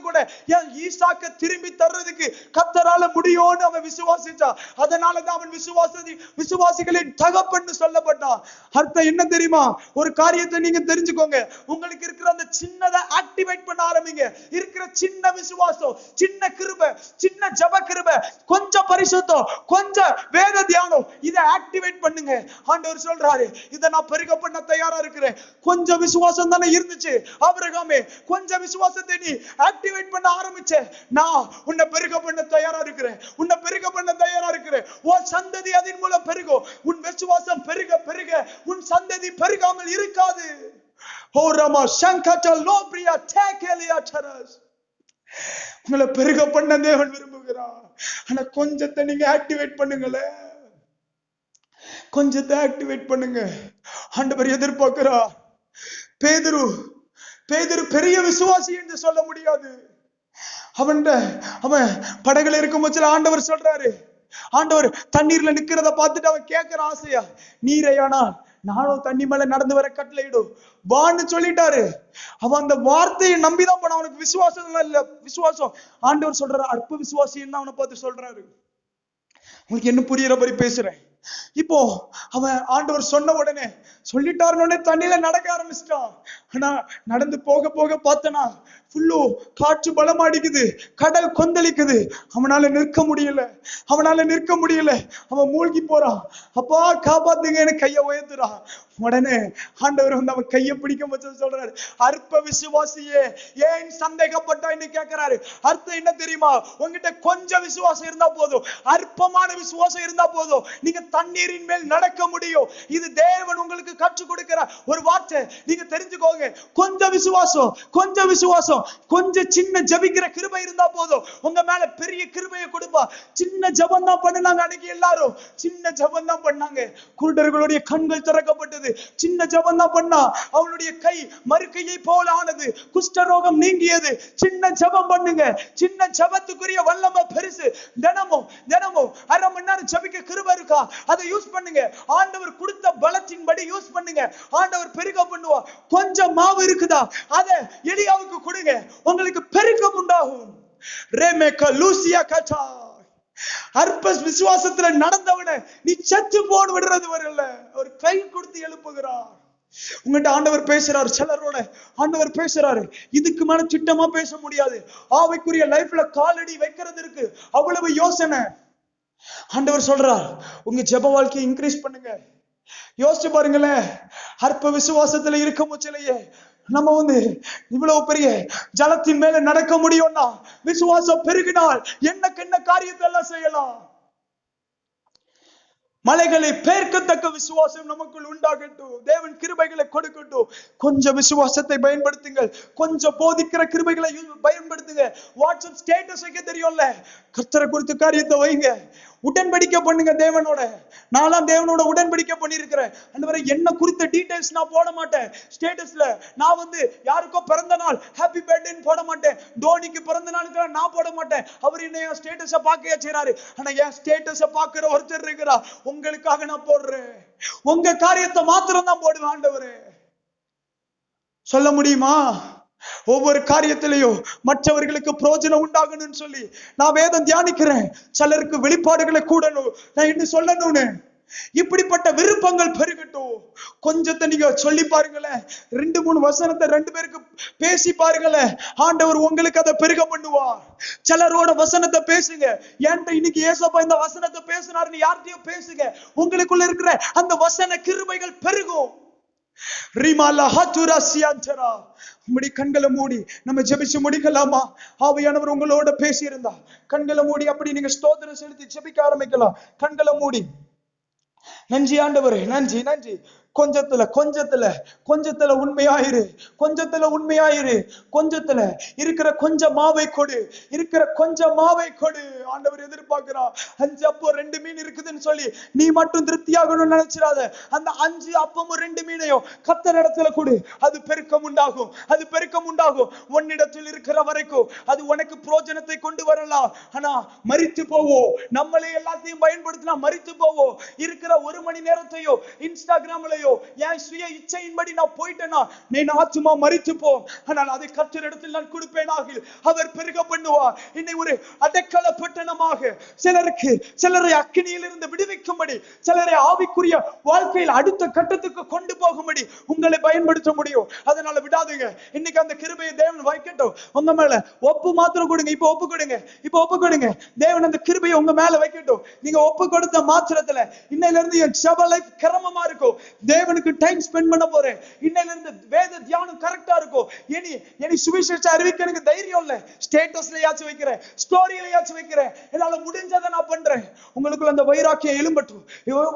கூட என் ஈசாக்க திரும்பி தர்றதுக்கு கர்த்தரால முடியும்னு அவன் விசுவாசிச்சான். அதனாலதான் அவன் விசுவாசிகளின் தகப்பன்னு சொல்லப்பட்டான். அர்த்தம் என்ன தெரியுமா? ஒரு காரியத்தை நீங்க தெரிஞ்சுக்கோங்க. உங்களுக்கு இருக்கிற அந்த சின்னதை ஆக்டிவேட் பண்ண ஆரம்பிங்க. இருக்கிற சின்ன விசுவாசம், சின்ன கிருபை, சின்ன ஜப கிருபை, கொஞ்சம் பரிசுத்தம், கொஞ்சம் வேத தியானம், இதை ஆக்டிவேட் பண்ணுங்க. ஆண்டவர் சொல்றாரு, இதை நான் பெருக பண்ண தயாரா இருக்கிறேன். கொஞ்சம் விசுவாசம் தானே இருந்துச்சு ஆபிரகாமே, கொஞ்சம் விசுவாசத்தை நீ ஆக்டிவேட் பண்ண ஆரம்பிச்ச, நான் உன்னை பெருக பண்ண தயாரா இருக்கிறேன். உன் சந்ததி அதன் மூலம் பெருகும். உன் விசுவாசம் பெருக பெருக உன் சந்ததி பெருகாமல் இருக்காது. ஓ ரமா சங்கட்ட லோப்ரியா டேகலியா டரஸ். உங்களை பெருக பண்ண தேவன் விரும்புகிறார். ஆனா கொஞ்சத்தை நீங்க ஆக்டிவேட் பண்ணுங்களே, கொஞ்சத்தை ஆக்டிவேட் பண்ணுங்க. ஆண்டவர் எதிர்பார்க்கிறார். பேதுரு பெரிய விசுவாசி என்று சொல்ல முடியாது. அவன் படகுல இருக்கும் போது ஆண்டவர் சொல்றாரு, ஆண்டவர் தண்ணீர்ல நிக்கிறத பார்த்துட்டு அவன் கேட்கிற ஆசையா, நீரையானா நானும் தண்ணி மேல நடந்து வர கட்டளையிடும் வான்னு சொல்லிட்டாரு. அவன் அந்த வார்த்தையை நம்பிதான் போன. அவனுக்கு விசுவாசம் இல்ல, விசுவாசம். ஆண்டவர் சொல்றாரு, அற்ப விசுவாசின்னு அவனை பார்த்து சொல்றாரு. உங்களுக்கு என்ன புரியுற மாதிரி பேசுறேன். இப்போ அவன் ஆண்டவர் சொன்ன உடனே சொல்லிட்டாருன்னு தண்ணியில நடக்க ஆரம்பிச்சிட்டான். ஆனா நடந்து போக போக பார்த்தனா ஃபுல்லோ காற்று பலமாடிக்குது, கடல் கொந்தளிக்குது. அவனால நிற்க முடியல, அவனால நிற்க முடியல. அவன் மூழ்கி போறான். அப்பா காப்பாத்துங்க, எனக்கு கையை உயர்த்துறான். உடனே ஆண்டவர் வந்து அவன் கையை பிடிக்க வச்சு சொல்றாரு, அற்ப விசுவாசியே ஏன் சந்தேகப்பட்டான்னு கேட்கிறாரு. அர்த்தம் என்ன தெரியுமா? உங்ககிட்ட கொஞ்சம் விசுவாசம் இருந்தா போதும், அற்பமான விசுவாசம் இருந்தா போதும், நீங்க தண்ணீரின் மேல் நடக்க முடியும். இது தேவன் உங்களுக்கு கற்றுக் கொடுக்கிற ஒரு வார்த்தை. நீங்க தெரிஞ்சுக்கோங்க, கொஞ்சம் விசுவாசம், கொஞ்சம் விசுவாசம், கொஞ்சம் சின்ன ஜெபிக்கிற கிருபை இருந்தா போதும், உங்க மேல பெரிய கிருபையை கொடுப்பா. சின்ன ஜெபம் தான் பண்ணுனாங்க அன்னைக்கு எல்லாரும், சின்ன ஜெபம் தான் பண்ணாங்க. குருடர்களுடைய கண்கள் திறக்கப்பட்டது. சின்ன ஜெபம் தான் பண்ணா, அவனுடைய கை மறுக்கையை போல ஆனது, குஷ்டரோகம் நீங்கியது. சின்ன ஜெபம் பண்ணுங்க, சின்ன ஜெபத்துக்குரிய வல்லமை பெருசு. தினமும் தினமும் அரை மணி நேரம் ஜெபிக்க கிருபை இருக்கா, அதை யூஸ் பண்ணுங்க. ஆண்டவர் கொடுத்த பலத்தின்படி யூஸ் பண்ணுங்க. ஆண்டவர் பெருக பண்ணுவா. கொஞ்சம் மாவு இருக்குதா, அதை எலியாவுக்கு கொடுங்க, உங்களுக்கு பெருக்கம் உண்டாகும். ரேமேக லூசியா கட்டா. அற்ப விசுவாசத்துல நடந்தவனை நீ செத்து போன்னு விடுறது வரல, ஒரு கை கொடுத்து எழுப்புகிறார். உங்ககிட்ட ஆண்டவர் பேசுறாரு, சிலரோட ஆண்டவர் பேசுறாரு. இதுக்கு மேல திட்டமா பேச முடியாது. ஆவிக்குரிய லைஃப்ல காலடி வைக்கிறதுக்கு அவ்வளவு யோசனை. ஆண்டவர் சொல்றார், உங்க ஜெப வாழ்க்கையை இன்க்ரீஸ் பண்ணுங்க. யோசிச்சு பாருங்களேன், அற்ப விசுவாசத்துல இருக்க முச்சலையே நம்ம வந்து இவ்வளவு பெரிய ஜலத்தின் மேல நடக்க முடியும்னா, விசுவாசம் பெருகினால் என்ன காரியத்தை எல்லாம் செய்யலாம். மலைகளை பேர்க்கத்தக்க விசுவாசம் நமக்குள் உண்டாகட்டும். தேவன் கிருபைகளை கொடுக்கட்டும். கொஞ்சம் விசுவாசத்தை பயன்படுத்துங்கள், கொஞ்சம் போதிக்கிற கிருபைகளை பயன்படுத்துங்க. வாட்ஸ்அப் ஸ்டேட்டஸ் வைக்க தெரியும்ல, கர்த்தரை குறித்து காரியத்தை வைங்க. உடன்படிக்கை பண்ணுங்க தேவனோட. நான்லாம் தேவனோட உடன்படிக்கை பண்ணிருக்கிறேன். அந்தவரை என்ன குறித்த டீடைல்ஸ் நான் போட மாட்டேன் ஸ்டேட்டஸ்ல. நான் வந்து யாருக்கோ பிறந்த நாள் ஹாப்பி பர்த்டேன்னு போட மாட்டேன். தோனிக்கு பிறந்த நாளுக்கு நான் போட மாட்டேன். அவர் என்ன என் ஸ்டேட்டஸை பார்க்க செய்றாரு. ஆனா என் ஸ்டேட்டஸை பார்க்கிற ஒருத்தர் இருக்கிறா, உங்களுக்காக நான் போடுறேன். உங்க காரியத்தை மாத்திரம் தான் போடுவேன். ஆண்டவரே சொல்ல முடியுமா? ஒவ்வொரு காரியத்திலையும் மற்றவர்களுக்கு பிரயோஜனம் உண்டாகணும்னு சொல்லி நான் வேதம் தியானிக்கிறேன். சிலருக்கு வெளிப்பாடுகளை கூடணும், நான் என்ன சொல்லணும்னு. இப்படிப்பட்ட விருப்பங்கள் பெருகட்டும். கொஞ்சத்தை நீங்க சொல்லி பாருங்களேன், 2-3 வசனத்தை 2 பேருக்கு பேசி பாருங்களேன், ஆண்டவர் உங்களுக்கு அதை பெருக பண்ணுவார். சிலரோட வசனத்தை பேசுங்க. என்கிட்ட இன்னைக்கு ஏசப்பா இந்த வசனத்தை பேசினாருன்னு யார்கிட்டயும் பேசுங்க. உங்களுக்குள்ள இருக்கிற அந்த வசன கிருபைகள் பெருகும். கண்களை மூடி நம்ம ஜெபிச்சு முடிக்கலாமா? ஆவியானவர் உங்களோட பேசி இருந்தா கண்களை மூடி அப்படி நீங்க ஸ்தோத்திரம் செலுத்தி ஜெபிக்க ஆரம்பிக்கலாம். கண்களை மூடி, நன்றி ஆண்டவரே, நன்றி நன்றி. கொஞ்சத்துல உண்மையாயிரு, கொஞ்சத்துல உண்மையாயிரு. கொஞ்சத்துல இருக்கிற கொஞ்சம் மாவை கொடு, இருக்கிற கொஞ்சம் மாவை கொடு. ஆண்டவர் எதிர்பார்க்கிறா. 5 அப்பம் 2 மீன் இருக்குதுன்னு சொல்லி நீ மட்டும் திருப்தியாகணும்னு நினைச்சிடாத. அந்த 5 அப்பமும் 2 மீனையும் கர்த்தர் இடத்துல கொடு. அது பெருக்கம் உண்டாகும், அது பெருக்கம் உண்டாகும். உன்னிடத்தில் இருக்கிற வரைக்கும் அது உனக்கு பிரயோஜனத்தை கொண்டு வரலாம். ஆனா மரித்து போவோம், நம்மளே எல்லாத்தையும் பயன்படுத்தினா மரித்து போவோம். இருக்கிற 1 மணி நேரத்தையோ இன்ஸ்டாகிராம்ல என் சுய இச்சையின்படி நான் போயிட்டேனா என் ஆத்துமா மரித்து போம். ஆனால் அதை கர்த்தரிடத்தில் நான் கொடுப்பேனாக, அவர் பெருக பண்ணுவார். என்னை ஒரு அடைக்கல பட்டணமாக சிலரை அக்கினியில் இருந்து விடுவிக்கும்படி, சிலரை ஆவிக்குரிய வாழ்க்கையில் அடுத்த கட்டத்துக்கு கொண்டு போகும்படி உங்களை பயன்படுத்த முடியும். அதனால விடாதீங்க. இன்னைக்கு அந்த கிருபையை தேவன் வைக்கட்டும் உங்க மேல. ஒப்பு மாத்திரம் கொடுங்க. இப்ப ஒப்பு கொடுங்க, இப்ப ஒப்பு கொடுங்க. தேவன் அந்த கிருபையை உங்க மேல வைக்கட்டும். நீங்க ஒப்பு கொடுத்த மாத்திரத்துல இன்னையில இருந்து என் ஜெப லைஃப் கிரமமா இருக்கும். தேவனுக்கு டைம் ஸ்பெண்ட் பண்ண போறேன். இன்னையில இருந்து வேத தியானம் கரெக்டா இருக்கும். இனி சுவிசேஷ அறிவிக்க எனக்கு தைரியம் இல்ல. ஸ்டேட்டஸ்லயாச்சும் வைக்கிறேன், ஸ்டோரியிலயாச்சும் வைக்கிறேன். என்னால முடிஞ்சதை நான் பண்றேன். உங்களுக்குள்ள அந்த வைராக்கியம் எழும்பட்டும்,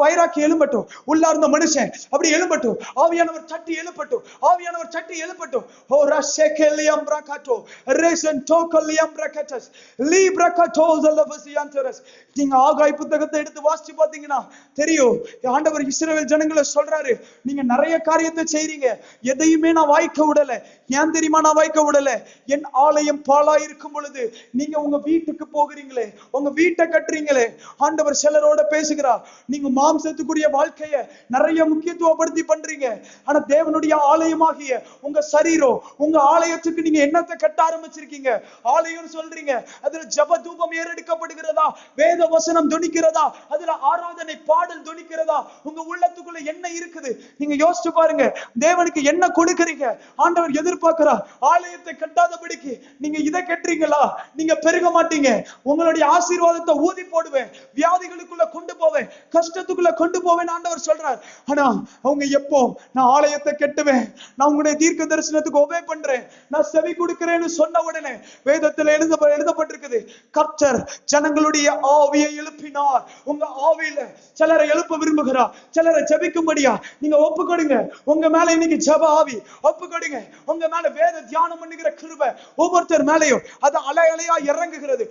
வைராக்கியம் எழும்பட்டும். உள்ளார்ந்த மனுஷன் அப்படி எழும்பட்டும். ஆவியானவர் தட்டி எழுப்பட்டும், ஆவியானவர் தட்டி எழுப்பட்டும். ஓ ரஷேகலியம் பிரகாட்டோ ரேசன் டோகலியம் பிரகாட்டஸ் லீப்ரகாட்டோ ஜலவசியாந்தரஸ். நீங்க ஆகாய் புத்தகத்தை எடுத்து வாசிச்சு பாத்தீங்கன்னா தெரியும், ஆண்டவர் இஸ்ரவேல் ஜனங்களை சொல்றாரு, நீங்க நிறைய காரியத்தை செய்றீங்க, எதையுமே நான் வாய்க்க விடல. ஏன் தெரியுமா நான் வாய்க்க விடல? என் ஆலயம் பாழா இருக்கும் பொழுது நீங்க உங்க வீட்டுக்கு போகிறீங்களே, உங்க வீட்டை கட்டுறீங்களே. ஆண்டவர் சிலரோட பேசுகிறார், நீங்க மாம்சத்துக்குரிய வாழ்க்கைய நிறைய முக்கியத்துவப்படுத்தி பண்றீங்க. ஆனா தேவனுடைய ஆலயமாகிய உங்க சரீரம், உங்க ஆலயத்துக்கு நீங்க என்னத்தை கட்ட ஆரம்பிச்சிருக்கீங்க? ஆலயம் சொல்றீங்க, அதுல ஜப தூபம் ஏறெடுக்கப்படுகிறதா? வேத வசனம் துணிக்கிறதா? அதுல ஆராதனை பாடல் துணிக்கிறதா? உங்க உள்ளத்துக்குள்ள என்ன இருக்கு இருக்குது. நீங்க யோசிச்சு பாருங்க, தேவனுக்கு என்ன கொடுக்கறீங்க? ஆண்டவர் எதிர்பார்க்கிறார். ஆலயத்தை கட்டாதபடிக்கு நீங்க இதை கட்டுறீங்களா? நீங்க பெருக மாட்டீங்க. உங்களுடைய ஆசீர்வாதத்தை ஊதி போடுவேன், வியாதிகளுக்குள்ள கொண்டு போவேன், கஷ்டத்துக்குள்ள கொண்டு போவேன் ஆண்டவர் சொல்றார். ஆனா அவங்க எப்போ நான் ஆலயத்தை கட்டுவேன், நான் உங்களுடைய தீர்க்க தரிசனத்துக்கு ஒபே பண்றேன், நான் செவி கொடுக்கிறேன்னு சொன்ன உடனே வேதத்துல எழுதப்பட்டிருக்குது, கர்த்தர் ஜனங்களுடைய ஆவியை எழுப்பினார். உங்க ஆவியில சிலரை எழுப்ப விரும்புகிறார், சிலரை ஜெபிக்கும்படியா நீங்க ஒப்பு கொடுங்க. உங்க மேல இன்னைக்கு ஜெப ஆவி ஒப்பு கொடுங்க. உங்க மேல வேத தியானம் பண்ணுகிற கிருபை ஒவ்வொருத்தர் மேலையும் அது அலை அலையா இறங்குகிறது.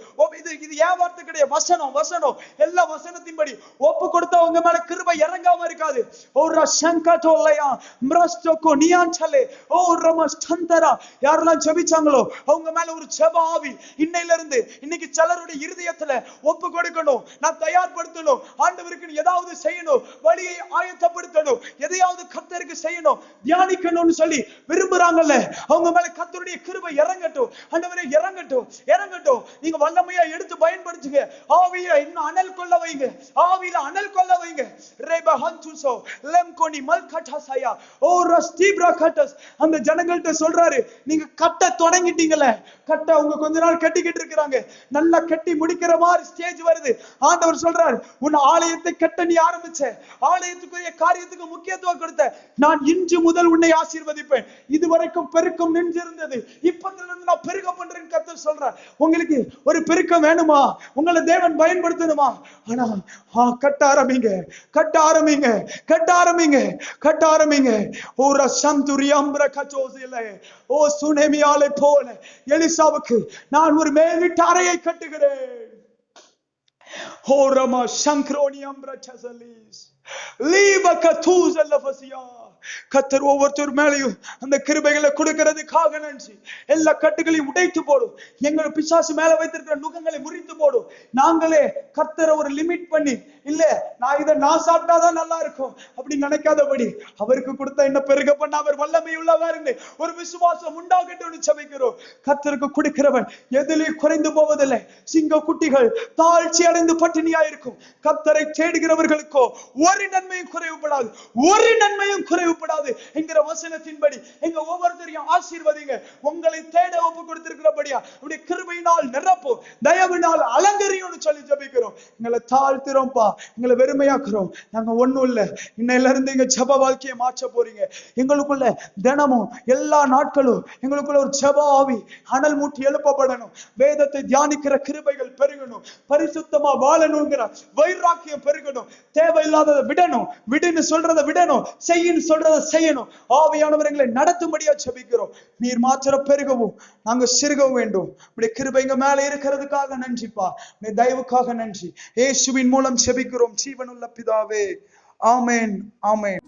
இது ஏன் வார்த்தை கிடையாது, வசனம் வசனம் எல்லா வசனத்தின்படி ஒப்பு கொடுத்தா உங்க மேல கிருபை இறங்காம இருக்காது. யாரெல்லாம் ஜெபிச்சாங்களோ அவங்க மேல ஒரு ஜெப ஆவி இன்னையில இருந்து இன்னைக்கு சிலருடைய இருதயத்துல ஒப்பு கொடுக்கணும். நான் தயார்படுத்தணும், ஆண்டவருக்கு ஏதாவது செய்யணும், வழியை ஆயத்தப்படுத்தணும், எதையாவது கர்த்தருக்கு செய்யணும், தியானிக்கணும்னு சொல்லி விரும்புறாங்கல்ல, அவங்க மேல கர்த்தருடைய கிருபை இறங்கட்டும். ஆண்டவரே இறங்கட்டும், இறங்கட்டும். நீங்க வல்லமையா எடுத்து பயன்படுத்துங்க. ஆவியை இன்னும் அனல் கொள்ள வைங்க, ஆவியில அனல் கொள்ள வைங்க. அந்த ஜனங்கள்ட்ட சொல்றாரு, நீங்க கட்ட தொடங்கிட்டீங்களே, கட்ட அவங்க கொஞ்ச நாள் கட்டிக்கிட்டு இருக்கிறாங்க, நல்லா கட்டி முடிக்கிற மாதிரி ஸ்டேஜ் வருது. ஆண்டவர் சொல்றாரு, உன் ஆலயத்தை கட்ட நீ ஆரம்பிச்ச, ஆலயத்துக்குரிய காரியத்துக்கு முக்கியத்துவம் கொடுத்த, நான் இன்று முதல் உன்னை ஆசீர்வதிப்பேன். இதுவரைக்கும் பெருக்கம் நின்றிருந்தது, இப்பத்துல இருந்து நான் பெருக பண்றேன்னு கர்த்தர் சொல்றார். உங்களுக்கு ஒரு பெருக்கம் வேணுமா? உங்களை தேவன் பயன்படுத்தணுமா? ஆனா கட்ட ஆரம்பிங்க, கட்ட ஆரம்பிங்க, கட்ட ஆரம்பிங்க, கட்ட ஆரம்பிங்க. ஒரு சந்துரியாம்பர கச்சோசில ஓ சுனேமியாலை போல எலிசாவுக்கு நான் ஒரு மேல்வீட்டு அறையை கட்டுகிறேன். ஹோரமா சங்கரோனியம் பிரச்சசலிஸ் லீவ கதூசல ஃபசியா. கர்த்தர் ஒவ்வொருத்தர் மேலையும் அந்த கிருபைகளை கொடுக்கிறதுக்காக நன்றி. எல்லா கட்டுகளையும் உடைத்து போடும், எங்களை பிசாசு மேல வைத்திருக்கிற நுகங்களை முறித்து போடும். நாங்களே கர்த்தரை ஒரு லிமிட் பண்ணி, இல்ல நான் சாப்பிட்டாதான் நல்லா இருக்கும் அப்படி நினைக்காதபடி, அவருக்கு கொடுத்த என்ன பெருக பண்ண அவர் வல்லமை உள்ளவர்னு ஒரு விசுவாசம் உண்டாகட்டும் ஜெபிக்கிறோம். கர்த்தருக்கு கொடுக்கிறவன் எதிலையும் குறைந்து போவதில்லை. சிங்க குட்டிகள் தாழ்ச்சி அடைந்து பட்டினியா இருக்கும், கர்த்தரை தேடுகிறவர்களுக்கோ ஒரு நன்மையும் குறைவுபடாது, ஒரு நன்மையும் குறைவுபடாது என்கிற வசனத்தின்படி எங்க ஒவ்வொருத்தரையும் ஆசீர்வதிங்க. உங்களை தேட ஒப்பு கொடுத்திருக்கிறபடியா உடைய கிருபையினால் நிரப்பும், தயவினால் அலங்கரியும் சொல்லி ஜெபிக்கிறோம். எங்களை தாழ்த்துறோம்ப்பா, எங்களை வெறுமையாக்குறோம். நாங்க ஒண்ணும் இல்ல, இன்னையில இருந்து எங்க ஜெப வாழ்க்கையை மாற்ற போறீங்க. எங்களுக்குள்ள தினமும் எல்லா நாட்களும் எங்களுக்குள்ள ஒரு ஜெப ஆவி அனல் மூட்டி எழுப்பப்படணும். வேதத்தை தியானிக்கிற கிருபைகள் பெருகணும், பரிசுத்தமா வாழணுங்கிற வைராக்கியம் பெருகணும். தேவையில்லாததை விடணும், விடுன்னு சொல்றதை விடணும், செய்யின்னு சொல்றதை செய்யணும். ஆவியானவர் எங்களை நடத்தும்படியா ஜெபிக்கிறோம். நீர் மாத்திர பெருகவும் நாங்க சிறுகவும் வேண்டும். உடைய கிருபை எங்க மேல இருக்கிறதுக்காக நன்றிப்பா, உடைய தயவுக்காக நன்றி. இயேசுவின் மூலம் ஜெபிக்கிறோம் ஜீவனுள்ள பிதாவே. ஆமென், ஆமென்.